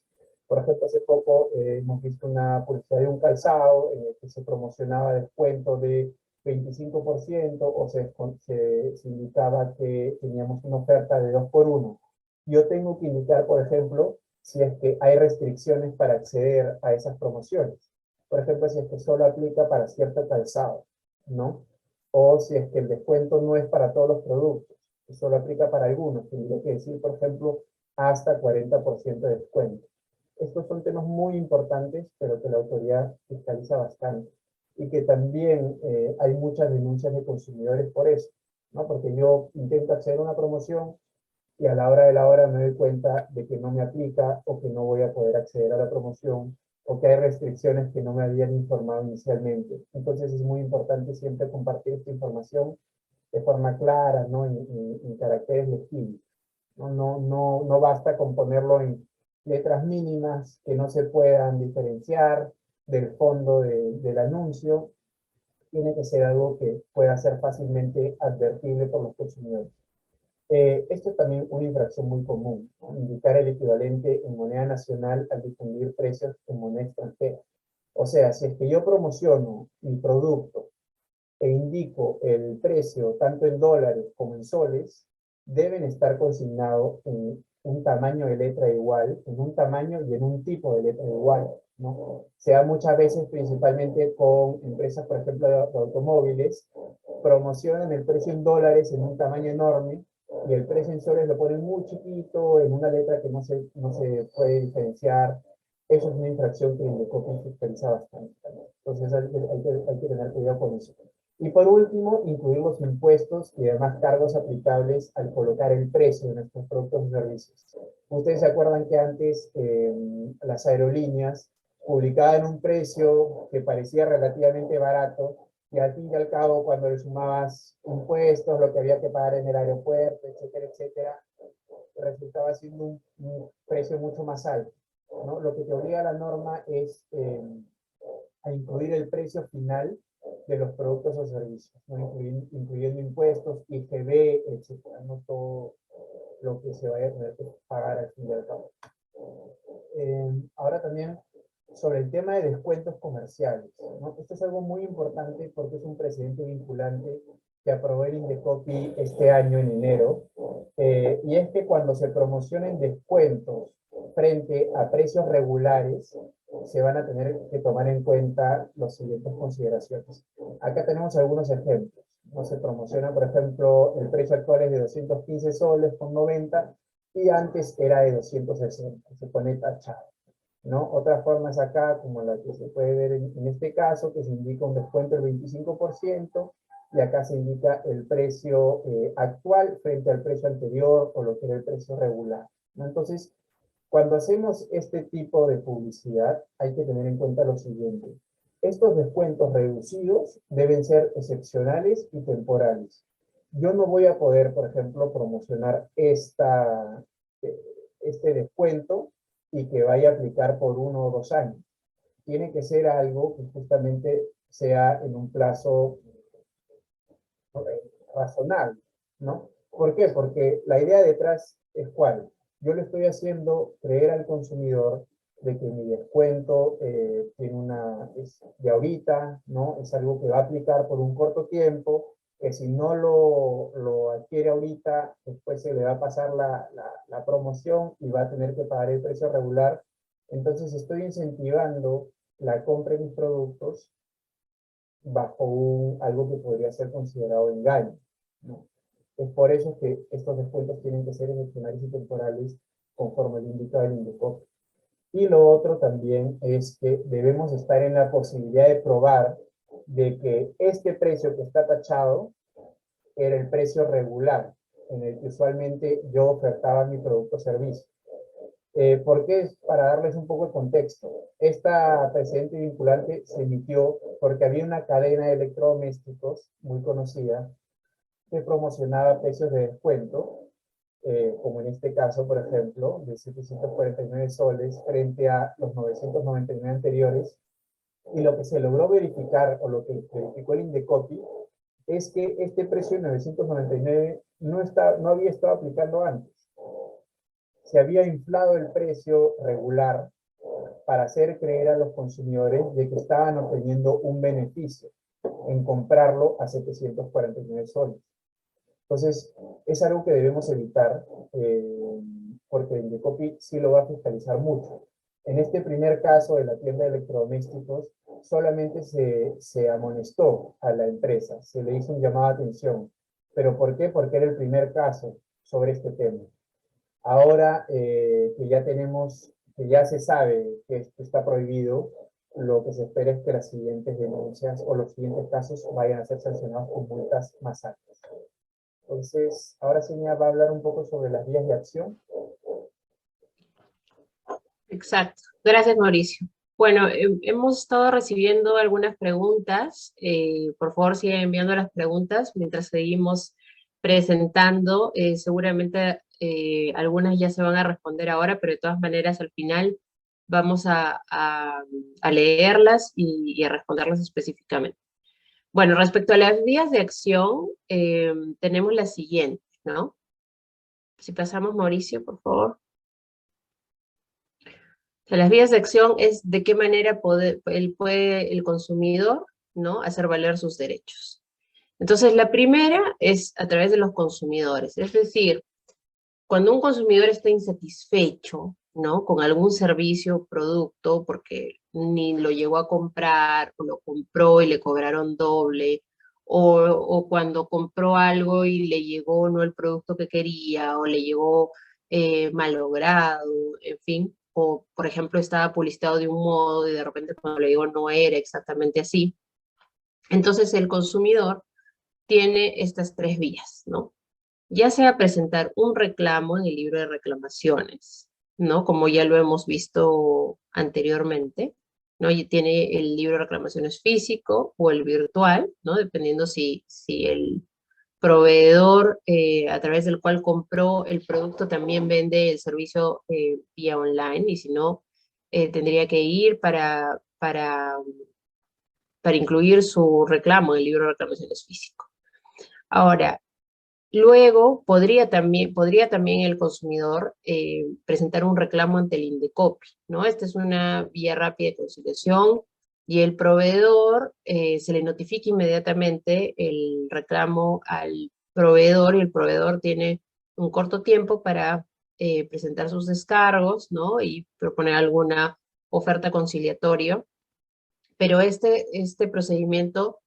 Por ejemplo, hace poco hemos visto una publicidad de un calzado en el que se promocionaba descuento de 25% o se indicaba que teníamos una oferta de 2 por 1. Yo tengo que indicar, por ejemplo, si es que hay restricciones para acceder a esas promociones. Por ejemplo, si es que solo aplica para cierto calzado, ¿no? O si es que el descuento no es para todos los productos, que solo aplica para algunos, tendría que decir, por ejemplo, hasta 40% de descuento. Estos son temas muy importantes, pero que la autoridad fiscaliza bastante y que también hay muchas denuncias de consumidores por eso, ¿no? Porque yo intento acceder a una promoción y a la hora de la hora me doy cuenta de que no me aplica o que no voy a poder acceder a la promoción o que hay restricciones que no me habían informado inicialmente. Entonces es muy importante siempre compartir esta información de forma clara, ¿no? En caracteres legibles. No basta con ponerlo en letras mínimas que no se puedan diferenciar del fondo del anuncio. Tiene que ser algo que pueda ser fácilmente advertible por los consumidores. Esto es también una infracción muy común, ¿no? Indicar el equivalente en moneda nacional al difundir precios en moneda extranjera. O sea, si es que yo promociono mi producto e indico el precio tanto en dólares como en soles, deben estar consignados en un tamaño de letra igual, en un tamaño y en un tipo de letra igual, ¿no? Se da muchas veces principalmente con empresas, por ejemplo, de automóviles, promocionan el precio en dólares en un tamaño enorme y el precio en soles lo ponen muy chiquito, en una letra que no se puede diferenciar. Eso es una infracción que Indecopi fiscaliza bastante. Entonces hay que tener cuidado con eso. Y por último, incluir los impuestos y demás cargos aplicables al colocar el precio de nuestros productos y servicios. Ustedes se acuerdan que antes las aerolíneas publicaban un precio que parecía relativamente barato y al fin y al cabo cuando le sumabas impuestos, lo que había que pagar en el aeropuerto, etcétera, etcétera, resultaba siendo un precio mucho más alto, ¿no? Lo que te obliga a la norma es a incluir el precio final de los productos o servicios, ¿no? Incluyendo impuestos, IGB, etcétera, no todo lo que se vaya a tener que pagar al fin y al cabo. Ahora también sobre el tema de descuentos comerciales, ¿no? Esto es algo muy importante porque es un precedente vinculante que aprobó el Indecopi este año en enero, y es que cuando se promocionen descuentos frente a precios regulares, se van a tener que tomar en cuenta las siguientes consideraciones. Acá tenemos algunos ejemplos. No se promociona, por ejemplo, el precio actual es de 215 soles con 90 y antes era de 260, se pone tachado, ¿no? Otra forma es acá, como la que se puede ver en este caso, que se indica un descuento del 25% y acá se indica el precio actual frente al precio anterior o lo que era el precio regular, ¿no? Entonces, cuando hacemos este tipo de publicidad, hay que tener en cuenta lo siguiente. Estos descuentos reducidos deben ser excepcionales y temporales. Yo no voy a poder, por ejemplo, promocionar este descuento y que vaya a aplicar por 1 o 2 años. Tiene que ser algo que justamente sea en un plazo razonable, ¿no? ¿Por qué? Porque la idea detrás es cuál. Yo le estoy haciendo creer al consumidor de que mi descuento es de ahorita, ¿no? Es algo que va a aplicar por un corto tiempo, que si no lo adquiere ahorita, después se le va a pasar la promoción y va a tener que pagar el precio regular. Entonces estoy incentivando la compra de mis productos bajo algo que podría ser considerado engaño, ¿no? Es por eso que estos descuentos tienen que ser excepcionales y temporales conforme lo indica el Indecopi. Y lo otro también es que debemos estar en la posibilidad de probar de que este precio que está tachado era el precio regular en el que usualmente yo ofertaba mi producto o servicio. ¿Por qué? Para darles un poco de contexto. Esta precedente vinculante se emitió porque había una cadena de electrodomésticos muy conocida que promocionaba precios de descuento, como en este caso, por ejemplo, de 749 soles frente a los 999 anteriores. Y lo que se logró verificar, o lo que verificó el Indecopi, es que este precio de 999 no había estado aplicando antes. Se había inflado el precio regular para hacer creer a los consumidores de que estaban obteniendo un beneficio en comprarlo a 749 soles. Entonces, es algo que debemos evitar, porque el Indecopi sí lo va a fiscalizar mucho. En este primer caso de la tienda de electrodomésticos, solamente se amonestó a la empresa, se le hizo un llamado de atención. ¿Pero por qué? Porque era el primer caso sobre este tema. Ahora que ya tenemos, que ya se sabe que esto está prohibido, lo que se espera es que las siguientes denuncias o los siguientes casos vayan a ser sancionados con multas más altas. Entonces, ahora Sonia va a hablar un poco sobre las vías de acción. Exacto. Gracias, Mauricio. Bueno, hemos estado recibiendo algunas preguntas. Por favor, sigan enviando las preguntas mientras seguimos presentando. Seguramente algunas ya se van a responder ahora, pero de todas maneras al final vamos a leerlas y a responderlas específicamente. Bueno, respecto a las vías de acción, tenemos las siguientes, ¿no? Si pasamos, Mauricio, por favor. O sea, las vías de acción es de qué manera puede el consumidor, ¿no?, hacer valer sus derechos. Entonces, la primera es a través de los consumidores. Es decir, cuando un consumidor está insatisfecho, ¿no?, con algún servicio o producto, porque ni lo llegó a comprar, o lo compró y le cobraron doble, o cuando compró algo y le llegó no el producto que quería, o le llegó malogrado, en fin, o por ejemplo estaba publicitado de un modo y de repente cuando le llegó no era exactamente así. Entonces el consumidor tiene estas tres vías, ¿no? Ya sea presentar un reclamo en el libro de reclamaciones, ¿no? Como ya lo hemos visto anteriormente, ¿no? Y tiene el libro de reclamaciones físico o el virtual, ¿no? Dependiendo si el proveedor a través del cual compró el producto también vende el servicio vía online, y si no, tendría que ir para incluir su reclamo en el libro de reclamaciones físico. Ahora, luego podría también el consumidor presentar un reclamo ante el Indecopi, ¿no? Esta es una vía rápida de conciliación y el proveedor se le notifica inmediatamente el reclamo al proveedor, y el proveedor tiene un corto tiempo para presentar sus descargos, ¿no?, y proponer alguna oferta conciliatoria. Pero este procedimiento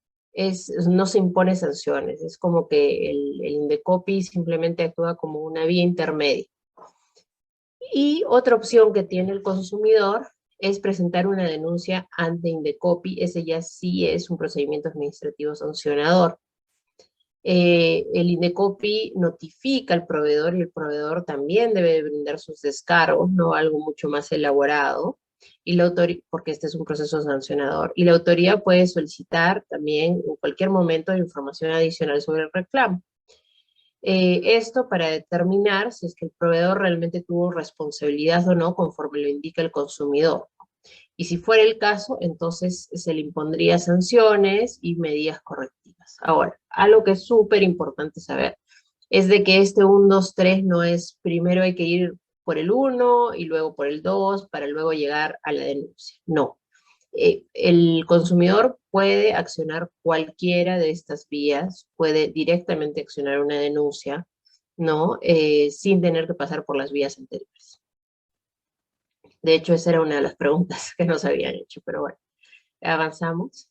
no se impone sanciones, es como que el Indecopi simplemente actúa como una vía intermedia. Y otra opción que tiene el consumidor es presentar una denuncia ante Indecopi. Ese ya sí es un procedimiento administrativo sancionador. El Indecopi notifica al proveedor y el proveedor también debe brindar sus descargos, no algo mucho más elaborado, y porque este es un proceso sancionador. Y la autoridad puede solicitar también en cualquier momento información adicional sobre el reclamo. Esto para determinar si es que el proveedor realmente tuvo responsabilidad o no, conforme lo indica el consumidor. Y si fuera el caso, entonces se le impondría sanciones y medidas correctivas. Ahora, algo que es súper importante saber es de que este 1, 2, 3 no es primero hay que ir por el 1 y luego por el 2 para luego llegar a la denuncia. No. El consumidor puede accionar cualquiera de estas vías, puede directamente accionar una denuncia, ¿no?, sin tener que pasar por las vías anteriores. De hecho, esa era una de las preguntas que nos habían hecho, pero bueno, avanzamos.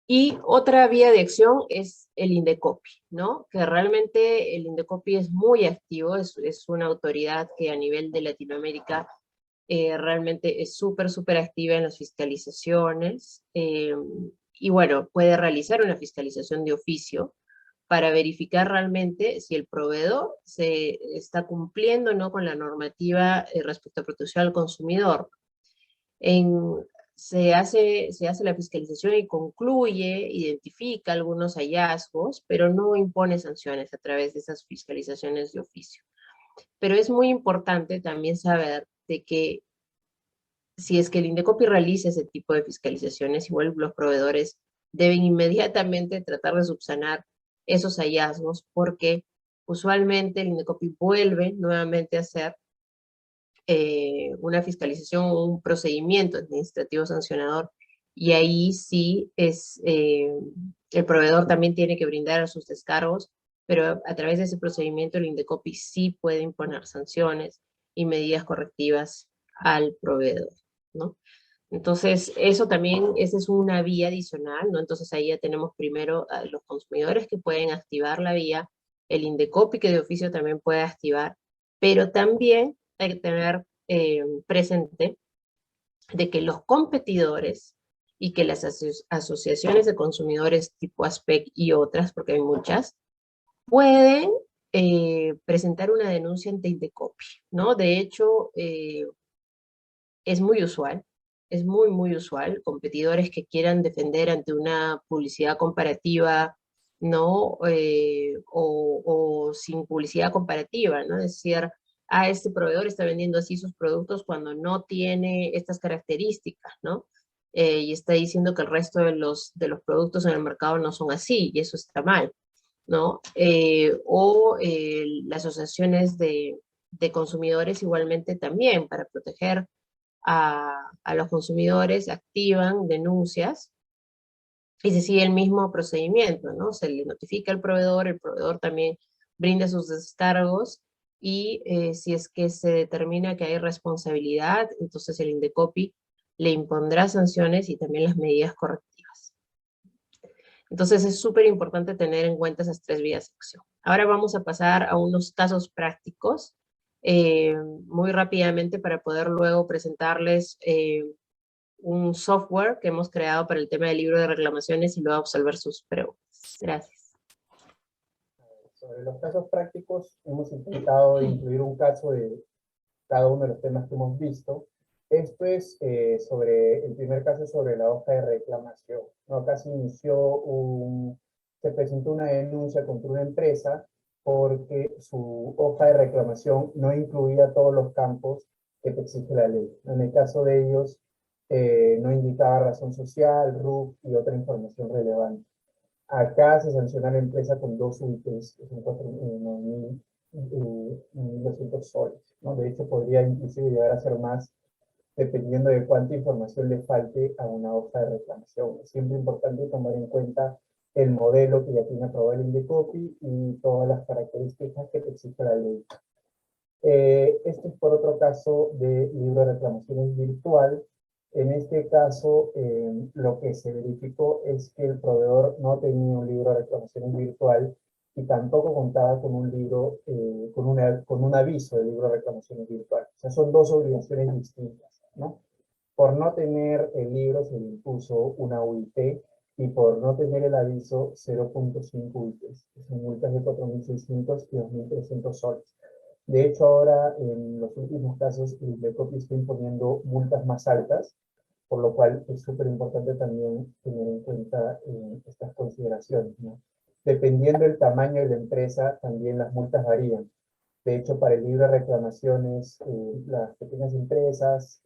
Y otra vía de acción es el Indecopi, ¿no? Que realmente el Indecopi es muy activo, es una autoridad que a nivel de Latinoamérica realmente es súper activa en las fiscalizaciones, y bueno, puede realizar una fiscalización de oficio para verificar realmente si el proveedor se está cumpliendo o no con la normativa respecto a protección al consumidor. Se hace la fiscalización y concluye, identifica algunos hallazgos, pero no impone sanciones a través de esas fiscalizaciones de oficio. Pero es muy importante también saber de que si es que el Indecopi realiza ese tipo de fiscalizaciones, igual los proveedores deben inmediatamente tratar de subsanar esos hallazgos, porque usualmente el Indecopi vuelve nuevamente a hacer una fiscalización o un procedimiento administrativo sancionador, y ahí sí el proveedor también tiene que brindar sus descargos, pero a través de ese procedimiento el Indecopi sí puede imponer sanciones y medidas correctivas al proveedor, ¿no? Entonces, eso también, esa es una vía adicional, ¿no? Entonces ahí ya tenemos primero a los consumidores que pueden activar la vía, el Indecopi que de oficio también puede activar, pero también hay que tener presente de que los competidores y que las asociaciones de consumidores tipo ASPEC y otras, porque hay muchas, pueden presentar una denuncia ante Indecopi, ¿no? De hecho, es muy usual, es muy, muy usual, competidores que quieran defender ante una publicidad comparativa, ¿no? O sin publicidad comparativa, ¿no? Es decir, este proveedor está vendiendo así sus productos cuando no tiene estas características, ¿no? Y está diciendo que el resto de los productos en el mercado no son así, y eso está mal, ¿no? Las asociaciones de consumidores igualmente también, para proteger a los consumidores, activan denuncias y se sigue el mismo procedimiento, ¿no? Se le notifica al proveedor, el proveedor también brinda sus descargos, y si es que se determina que hay responsabilidad, entonces el Indecopi le impondrá sanciones y también las medidas correctivas. Entonces es súper importante tener en cuenta esas tres vías de acción. Ahora vamos a pasar a unos casos prácticos muy rápidamente para poder luego presentarles un software que hemos creado para el tema del libro de reclamaciones y luego absolver sus preguntas. Gracias. Sobre los casos prácticos, hemos intentado incluir un caso de cada uno de los temas que hemos visto. Esto es el primer caso sobre la hoja de reclamación, ¿no? Acá se presentó una denuncia contra una empresa porque su hoja de reclamación no incluía todos los campos que te exige la ley. En el caso de ellos, no indicaba razón social, RUC y otra información relevante. Acá se sanciona a la empresa con 2 UITs, que son 1.200 soles, ¿no? De hecho, podría inclusive llegar a ser más, dependiendo de cuánta información le falte a una hoja de reclamación. Es siempre importante tomar en cuenta el modelo que ya tiene aprobado el Indecopi y todas las características que te exige la ley. Este es por otro caso de libro de reclamaciones virtual. En este caso, lo que se verificó es que el proveedor no tenía un libro de reclamaciones virtual y tampoco contaba con un libro, con un aviso de libro de reclamaciones virtual. O sea, son dos obligaciones distintas, ¿no? Por no tener el libro se le impuso una UIT y por no tener el aviso 0.5 UITs, que son multas de 4.600 y 2.300 soles. De hecho, ahora en los últimos casos el Indecopi está imponiendo multas más altas, por lo cual es súper importante también tener en cuenta estas consideraciones, ¿no? Dependiendo del tamaño de la empresa, también las multas varían. De hecho, para el libro de reclamaciones, las pequeñas empresas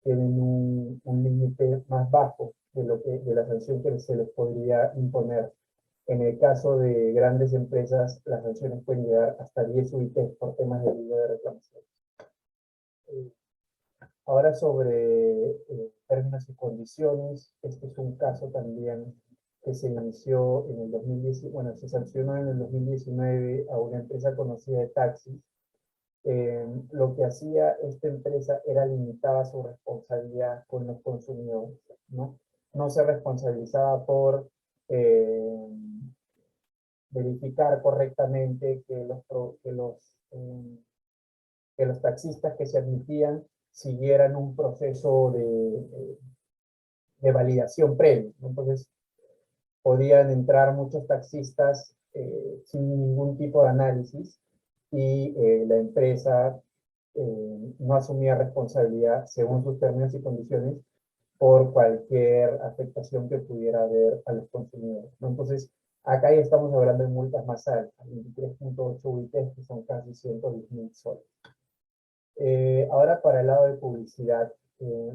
tienen un límite más bajo de la sanción que se les podría imponer. En el caso de grandes empresas, las sanciones pueden llegar hasta 10 UITs por temas de libro de reclamación. Ahora sobre términos y condiciones, este es un caso también que se inició en el 2010, bueno, se sancionó en el 2019 a una empresa conocida de taxis. Lo que hacía esta empresa era limitar su responsabilidad con los consumidores, ¿no? No se responsabilizaba por verificar correctamente que los taxistas que se admitían siguieran un proceso de validación previo, ¿no? Entonces, podían entrar muchos taxistas sin ningún tipo de análisis y la empresa no asumía responsabilidad según sus términos y condiciones por cualquier afectación que pudiera haber a los consumidores, ¿no? Entonces, acá ya estamos hablando de multas más altas, 23.8 UITs, que son casi 110.000 soles. Ahora para el lado de publicidad,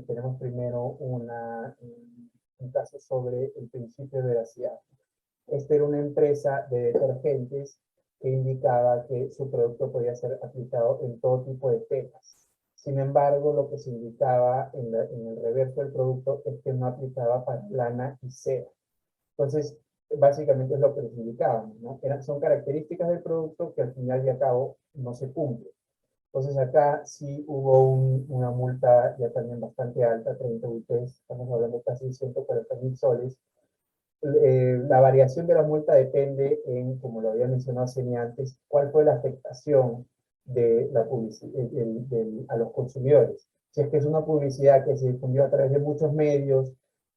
tenemos primero un caso sobre el principio de veracidad. Esta era una empresa de detergentes que indicaba que su producto podía ser aplicado en todo tipo de telas. Sin embargo, lo que se indicaba en el reverso del producto es que no aplicaba para lana y seda. Entonces, básicamente es lo que les indicaban, ¿no? Son características del producto que al final y al cabo no se cumplen. Entonces acá sí hubo una multa ya también bastante alta, 30 UTs, estamos hablando casi 140.000 soles. La variación de la multa depende en, como lo había mencionado antes, cuál fue la afectación de la publicidad a los consumidores. Si es que es una publicidad que se difundió a través de muchos medios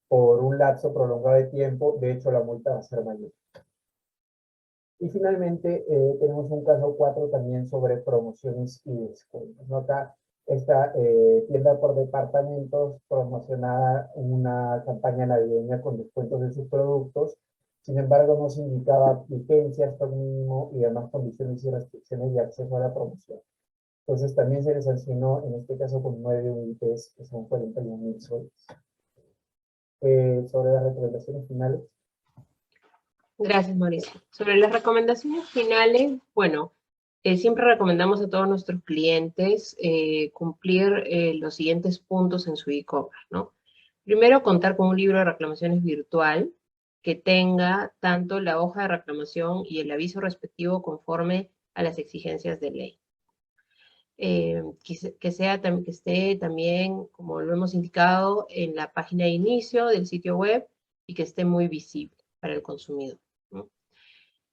por un lapso prolongado de tiempo, de hecho la multa va a ser mayor. Y finalmente tenemos un caso 4 también sobre promociones y descuentos, ¿no? Acá esta tienda por departamentos promocionaba una campaña navideña con descuentos de sus productos. Sin embargo, no se indicaba vigencia, stock mínimo y demás condiciones y restricciones de acceso a la promoción. Entonces también se les sancionó, en este caso con 9 UITs, que son 41.000 soles. Sobre las recomendaciones finales. Gracias, Mauricio. Sobre las recomendaciones finales, bueno, siempre recomendamos a todos nuestros clientes cumplir los siguientes puntos en su e-commerce, ¿no? Primero, contar con un libro de reclamaciones virtual que tenga tanto la hoja de reclamación y el aviso respectivo conforme a las exigencias de ley. Que esté también, como lo hemos indicado, en la página de inicio del sitio web y que esté muy visible para el consumidor, ¿no?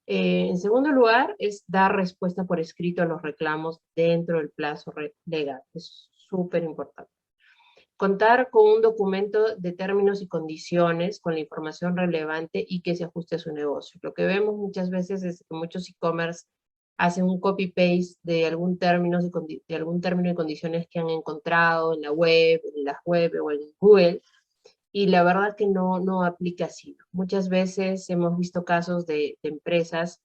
En segundo lugar, es dar respuesta por escrito a los reclamos dentro del plazo legal. Es súper importante. Contar con un documento de términos y condiciones con la información relevante y que se ajuste a su negocio. Lo que vemos muchas veces es que muchos e-commerce hacen un copy-paste de algún término y condiciones que han encontrado en la web, en la web o en Google, y la verdad que no aplica así. Muchas veces hemos visto casos de empresas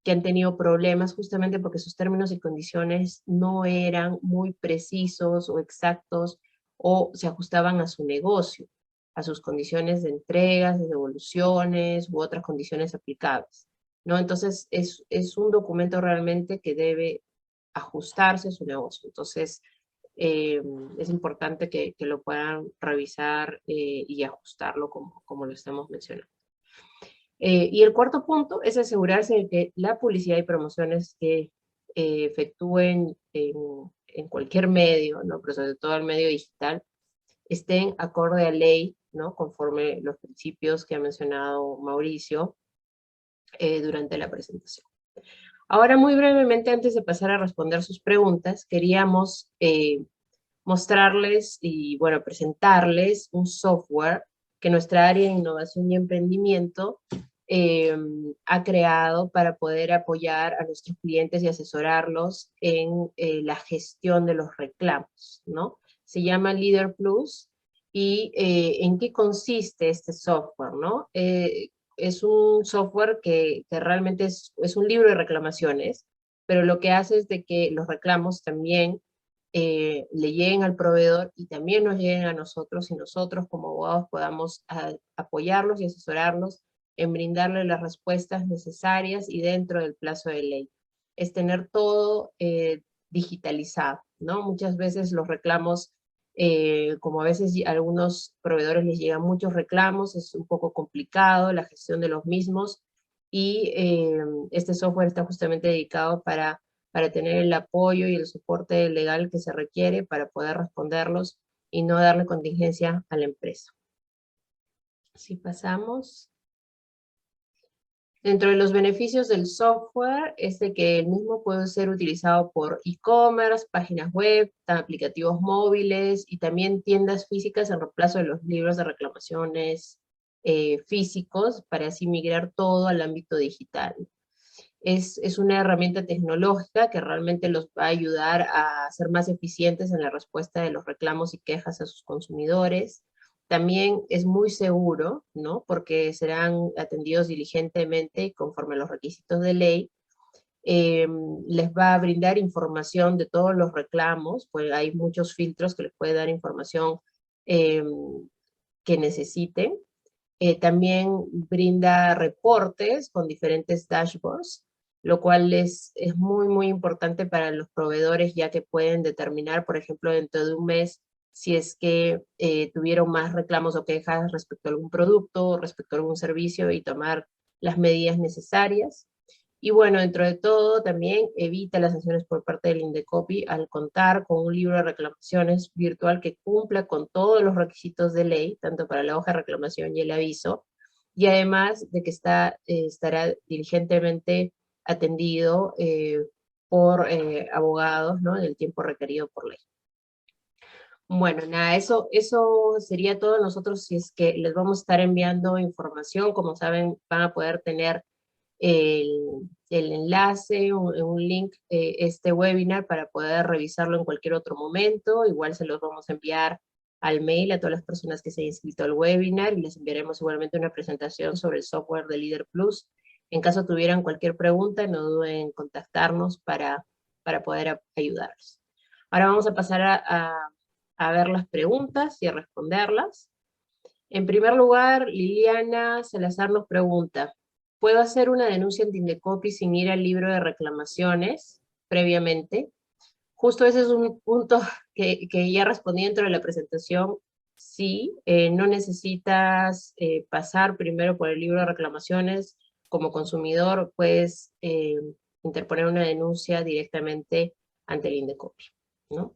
que han tenido problemas justamente porque sus términos y condiciones no eran muy precisos o exactos o se ajustaban a su negocio, a sus condiciones de entregas, de devoluciones u otras condiciones aplicables, ¿no? Entonces es un documento realmente que debe ajustarse a su negocio. Entonces, es importante que lo puedan revisar y ajustarlo como lo estamos mencionando. Y el cuarto punto es asegurarse de que la publicidad y promociones que efectúen en cualquier medio, ¿no? Pero sobre todo el medio digital, estén acorde a ley, ¿no? Conforme los principios que ha mencionado Mauricio durante la presentación. Ahora, muy brevemente, antes de pasar a responder sus preguntas, queríamos mostrarles y, bueno, presentarles un software que nuestra área de innovación y emprendimiento ha creado para poder apoyar a nuestros clientes y asesorarlos en la gestión de los reclamos, ¿no? Se llama Leader Plus. ¿Y en qué consiste este software, no? Es un software que realmente es un libro de reclamaciones, pero lo que hace es de que los reclamos también le lleguen al proveedor y también nos lleguen a nosotros y nosotros como abogados podamos apoyarlos y asesorarlos en brindarle las respuestas necesarias y dentro del plazo de ley. Es tener todo digitalizado, ¿no? Muchas veces los reclamos, como a veces a algunos proveedores les llegan muchos reclamos, es un poco complicado la gestión de los mismos y este software está justamente dedicado para tener el apoyo y el soporte legal que se requiere para poder responderlos y no darle contingencia a la empresa. Si pasamos. Dentro de los beneficios del software es de que el mismo puede ser utilizado por e-commerce, páginas web, aplicativos móviles y también tiendas físicas en reemplazo de los libros de reclamaciones físicos para así migrar todo al ámbito digital. Es una herramienta tecnológica que realmente los va a ayudar a ser más eficientes en la respuesta de los reclamos y quejas a sus consumidores. También es muy seguro, ¿no? Porque serán atendidos diligentemente conforme a los requisitos de ley. Les va a brindar información de todos los reclamos, pues hay muchos filtros que les puede dar información eh, que necesiten. También brinda reportes con diferentes dashboards, lo cual es muy, muy importante para los proveedores, ya que pueden determinar, por ejemplo, dentro de un mes, si es que tuvieron más reclamos o quejas respecto a algún producto, respecto a algún servicio, y tomar las medidas necesarias. Y bueno, dentro de todo, también evita las sanciones por parte del Indecopi al contar con un libro de reclamaciones virtual que cumpla con todos los requisitos de ley, tanto para la hoja de reclamación y el aviso, y además de que estará diligentemente atendido por abogados, ¿no? En el tiempo requerido por ley. Bueno, nada, eso sería todo. Nosotros, si es que les vamos a estar enviando información, como saben, van a poder tener el enlace, un link, este webinar para poder revisarlo en cualquier otro momento. Igual se los vamos a enviar al mail a todas las personas que se han inscrito al webinar, y les enviaremos igualmente una presentación sobre el software de Líder Plus. En caso tuvieran cualquier pregunta, no duden en contactarnos para poder ayudarlos. Ahora vamos a pasar a ver las preguntas y a responderlas. En primer lugar, Liliana Salazar nos pregunta: ¿puedo hacer una denuncia ante Indecopi sin ir al libro de reclamaciones previamente? Justo ese es un punto que ya respondí dentro de la presentación. Sí, no necesitas pasar primero por el libro de reclamaciones. Como consumidor puedes interponer una denuncia directamente ante el Indecopi, ¿no?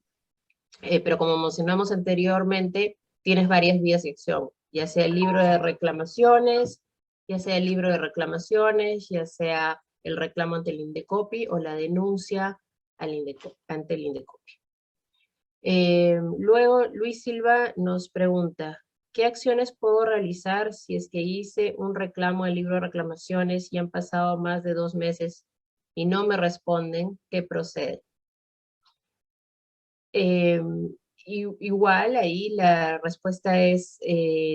Pero como mencionamos anteriormente, tienes varias vías de acción, ya sea el libro de reclamaciones, ya sea el libro de reclamaciones, ya sea el reclamo ante el Indecopi o la denuncia ante el Indecopi. Luego, Luis Silva nos pregunta: ¿qué acciones puedo realizar si es que hice un reclamo al libro de reclamaciones y han pasado más de 2 meses y no me responden? ¿Qué procede? Igual ahí la respuesta es,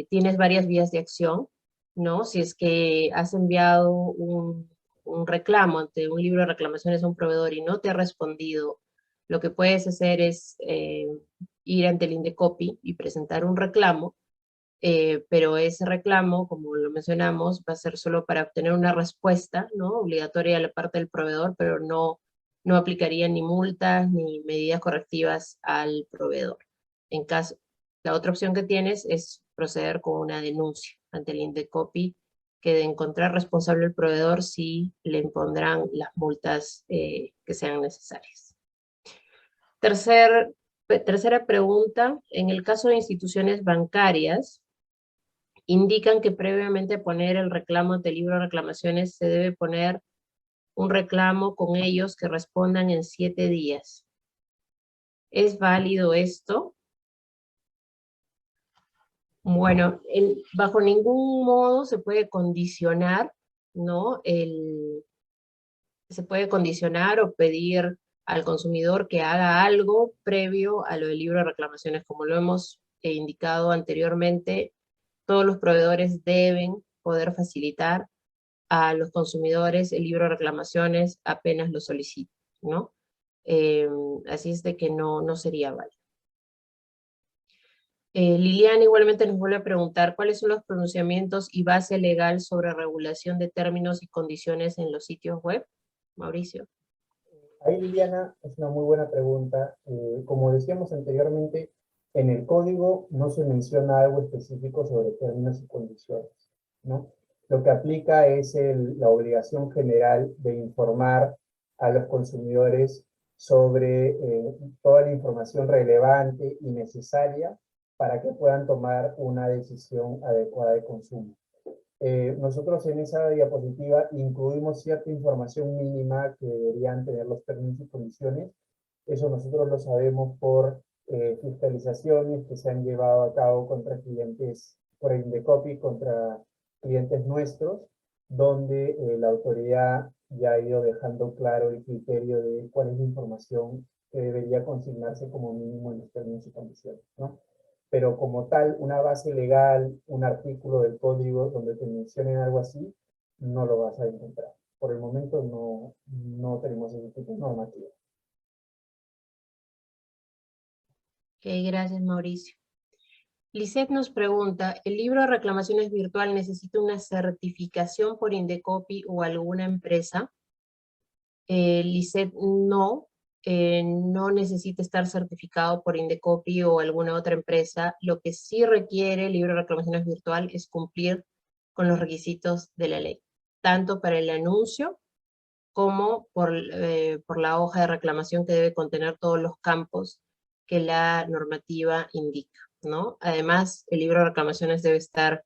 tienes varias vías de acción, ¿no? Si es que has enviado un reclamo ante un libro de reclamaciones a un proveedor y no te ha respondido, lo que puedes hacer es ir ante el Indecopi y presentar un reclamo, pero ese reclamo, como lo mencionamos, va a ser solo para obtener una respuesta, ¿no? Obligatoria a la parte del proveedor, pero no aplicaría ni multas ni medidas correctivas al proveedor. En caso, la otra opción que tienes es proceder con una denuncia ante el Indecopi, que de encontrar responsable al proveedor sí le impondrán las multas que sean necesarias. Tercera pregunta: en el caso de instituciones bancarias, indican que previamente a poner el reclamo ante el libro de reclamaciones se debe poner un reclamo con ellos que respondan en 7 días. ¿Es válido esto? Bueno, bajo ningún modo se puede condicionar, ¿no? Se puede condicionar o pedir al consumidor que haga algo previo a lo del libro de reclamaciones. Como lo hemos indicado anteriormente, todos los proveedores deben poder facilitar a los consumidores el libro de reclamaciones apenas lo soliciten, ¿no? Así es de que no sería válido. Liliana igualmente nos vuelve a preguntar: ¿cuáles son los pronunciamientos y base legal sobre regulación de términos y condiciones en los sitios web? Mauricio. Ahí, Liliana, es una muy buena pregunta. Como decíamos anteriormente, en el código no se menciona algo específico sobre términos y condiciones, ¿no? Lo que aplica es la obligación general de informar a los consumidores sobre toda la información relevante y necesaria para que puedan tomar una decisión adecuada de consumo. Nosotros en esa diapositiva incluimos cierta información mínima que deberían tener los términos y condiciones. Eso nosotros lo sabemos por fiscalizaciones que se han llevado a cabo contra clientes por Indecopy contra clientes nuestros, donde la autoridad ya ha ido dejando claro el criterio de cuál es la información que debería consignarse como mínimo en los términos y condiciones, ¿no? Pero como tal, una base legal, un artículo del código donde te mencionen algo así, no lo vas a encontrar. Por el momento no tenemos ese tipo de normativa. Ok, gracias, Mauricio. Lisette nos pregunta, ¿el libro de reclamaciones virtual necesita una certificación por Indecopy o alguna empresa? Lisette, no, no necesita estar certificado por Indecopy o alguna otra empresa. Lo que sí requiere el libro de reclamaciones virtual es cumplir con los requisitos de la ley, tanto para el anuncio como por la hoja de reclamación que debe contener todos los campos que la normativa indica, ¿no? Además, el libro de reclamaciones debe estar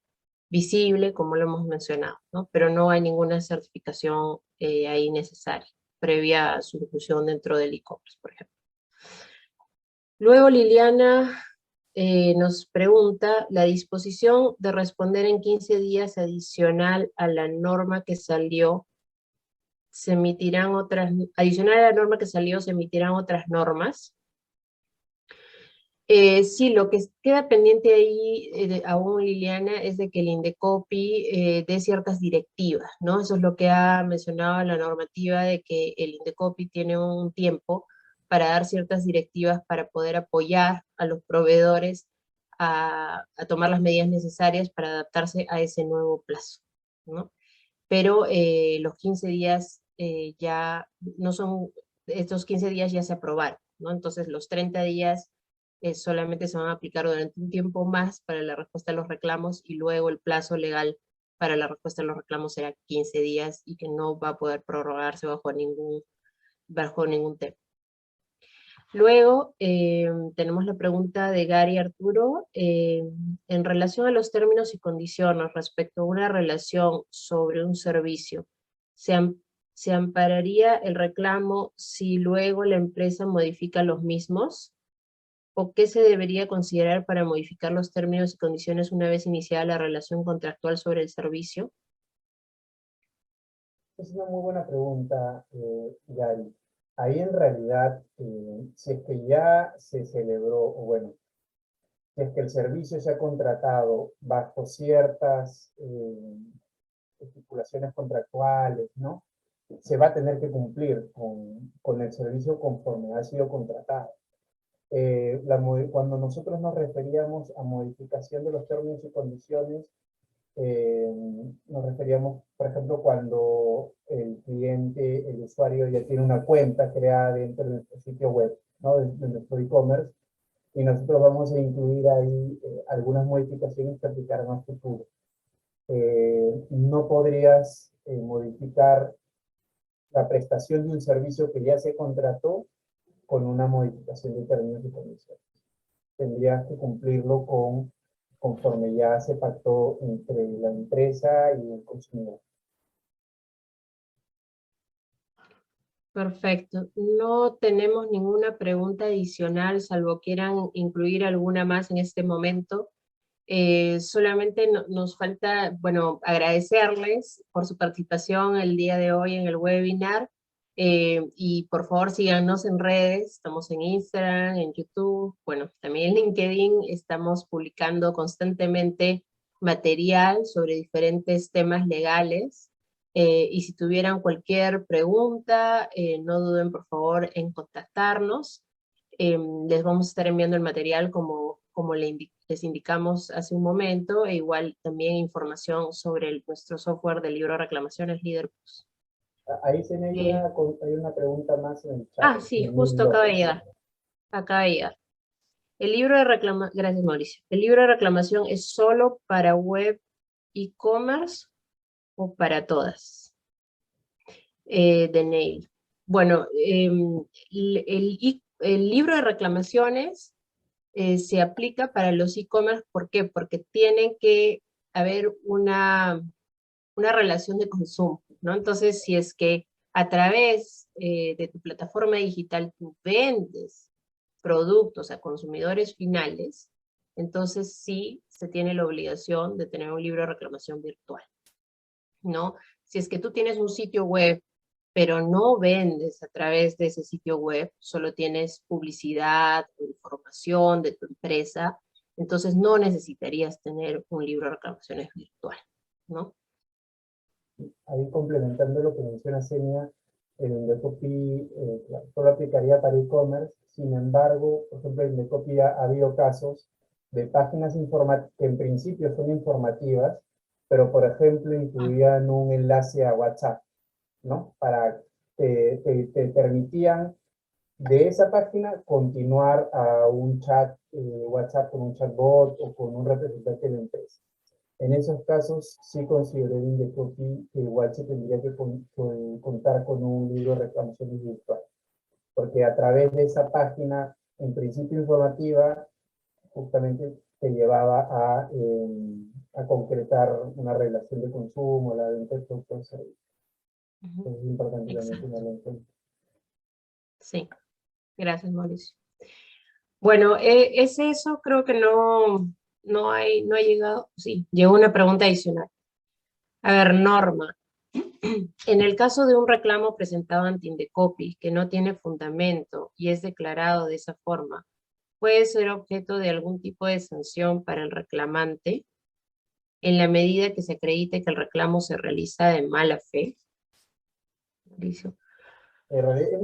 visible, como lo hemos mencionado, ¿no? Pero no hay ninguna certificación ahí necesaria, previa a su inclusión dentro del e-commerce, por ejemplo. Luego Liliana nos pregunta, la disposición de responder en 15 días adicional a la norma que salió, se emitirán otras, adicional a la norma que salió, se emitirán otras normas. Sí, lo que queda pendiente ahí aún, Liliana, es de que el Indecopy dé ciertas directivas, ¿no? Eso es lo que ha mencionado la normativa, de que el Indecopy tiene un tiempo para dar ciertas directivas para poder apoyar a los proveedores a tomar las medidas necesarias para adaptarse a ese nuevo plazo, ¿no? Pero los 15 días ya no son, estos 15 días ya se aprobaron, ¿no? Entonces los 30 días solamente se van a aplicar durante un tiempo más para la respuesta a los reclamos y luego el plazo legal para la respuesta a los reclamos será 15 días y que no va a poder prorrogarse bajo ningún tema. Luego tenemos la pregunta de Gary Arturo. En relación a los términos y condiciones respecto a una relación sobre un servicio, ¿se ampararía el reclamo si luego la empresa modifica los mismos? ¿O qué se debería considerar para modificar los términos y condiciones una vez iniciada la relación contractual sobre el servicio? Es una muy buena pregunta, Gary. Ahí en realidad, si es que ya se celebró, o bueno, si es que el servicio se ha contratado bajo ciertas estipulaciones contractuales, ¿no? Se va a tener que cumplir con el servicio conforme ha sido contratado. Cuando nosotros nos referíamos a modificación de los términos y condiciones, eh, nos referíamos, por ejemplo, cuando el cliente, el usuario ya tiene una cuenta creada dentro de nuestro sitio web, ¿no? de nuestro e-commerce, y nosotros vamos a incluir ahí algunas modificaciones que aplicarán a futuro. No podrías modificar la prestación de un servicio que ya se contrató con una modificación de términos y condiciones. Tendrías que cumplirlo conforme ya se pactó entre la empresa y el consumidor. Perfecto. No tenemos ninguna pregunta adicional, salvo quieran incluir alguna más en este momento. Solamente nos falta, bueno, agradecerles por su participación el día de hoy en el webinar. Y por favor síganos en redes, estamos en Instagram, en YouTube, bueno, también en LinkedIn, estamos publicando constantemente material sobre diferentes temas legales. Y si tuvieran cualquier pregunta, no duden por favor en contactarnos. Les vamos a estar enviando el material como les indicamos hace un momento, e igual también información sobre nuestro software de libro de reclamaciones LeaderPlus. Ahí hay una pregunta más en el chat. Sí, justo acaba de llegar. Acaba de llegar. El libro de reclamación, gracias Mauricio. ¿El libro de reclamación es solo para web e-commerce o para todas? De Neil. Bueno, el libro de reclamaciones se aplica para los e-commerce. ¿Por qué? Porque tiene que haber una relación de consumo, ¿no? Entonces, si es que a través de tu plataforma digital tú vendes productos a consumidores finales, entonces sí se tiene la obligación de tener un libro de reclamación virtual, ¿no? Si es que tú tienes un sitio web, pero no vendes a través de ese sitio web, solo tienes publicidad o información de tu empresa, entonces no necesitarías tener un libro de reclamaciones virtual, ¿no? Ahí complementando lo que menciona Senia, el Indecopy claro, solo aplicaría para e-commerce. Sin embargo, por ejemplo, el Indecopy ha habido casos de páginas que en principio son informativas, pero por ejemplo incluían un enlace a WhatsApp, ¿no? Para te permitían de esa página continuar a un chat WhatsApp con un chatbot o con un representante de la empresa. En esos casos sí consideré que igual se tendría que contar con un libro de reclamaciones virtual, porque a través de esa página, en principio informativa, justamente te llevaba a concretar una relación de consumo, la venta de productos o servicios. Es importante también Exacto. tenerlo en cuenta. Sí, gracias, Mauricio. Bueno, es eso, creo que no ha llegado, sí, llegó una pregunta adicional. A ver, Norma, en el caso de un reclamo presentado ante Indecopi que no tiene fundamento y es declarado de esa forma, ¿puede ser objeto de algún tipo de sanción para el reclamante en la medida que se acredite que el reclamo se realiza de mala fe? Mauricio. En realidad,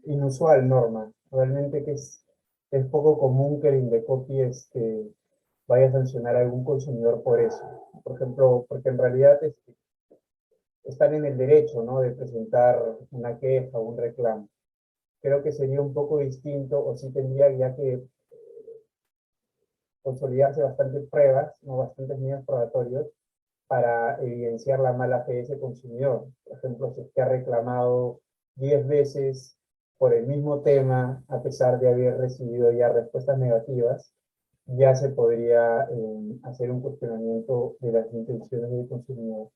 inusual, Norma. Realmente que es poco común que el Indecopi vaya a sancionar a algún consumidor por eso. Por ejemplo, porque en realidad están en el derecho, ¿no?, de presentar una queja o un reclamo. Creo que sería un poco distinto, o sí tendría ya que consolidarse bastantes pruebas, ¿no?, bastantes medios probatorios para evidenciar la mala fe de ese consumidor. Por ejemplo, si es que ha reclamado 10 veces por el mismo tema, a pesar de haber recibido ya respuestas negativas, ya se podría hacer un cuestionamiento de las intenciones del consumidor.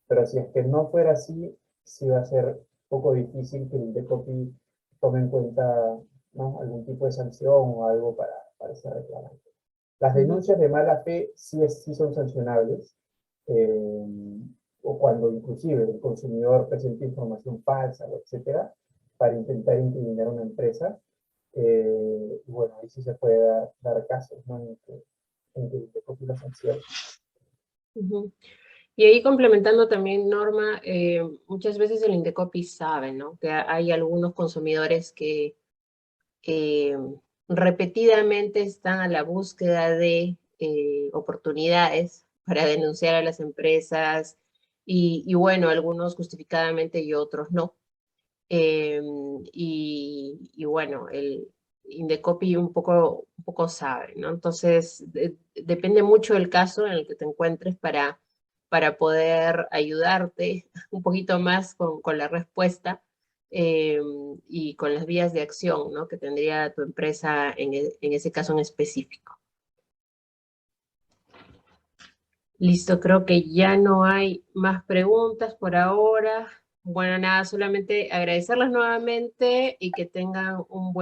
Pero si es que no fuera así, sí va a ser un poco difícil que el Indecopi tome en cuenta, ¿no?, algún tipo de sanción o algo para ese reclamante. Las Ujú. denuncias de mala fe sí son sancionables, eh, o cuando inclusive el consumidor presenta información falsa, etcétera, para intentar incriminar a una empresa. Bueno, ahí sí se puede dar casos, ¿no?, en que te copie la sanción. Ujú. Y ahí complementando también, Norma, muchas veces el Indecopi sabe, ¿no?, que hay algunos consumidores que eh, repetidamente están a la búsqueda de oportunidades para denunciar a las empresas y bueno, algunos justificadamente y otros no. Eh, y bueno, el Indecopi un poco sabe, ¿no? Entonces, depende mucho del caso en el que te encuentres para poder ayudarte un poquito más con la respuesta eh, y con las vías de acción, ¿no?, que tendría tu empresa en ese caso en específico. Listo, creo que ya no hay más preguntas por ahora. Bueno, nada, solamente agradecerles nuevamente y que tengan un buen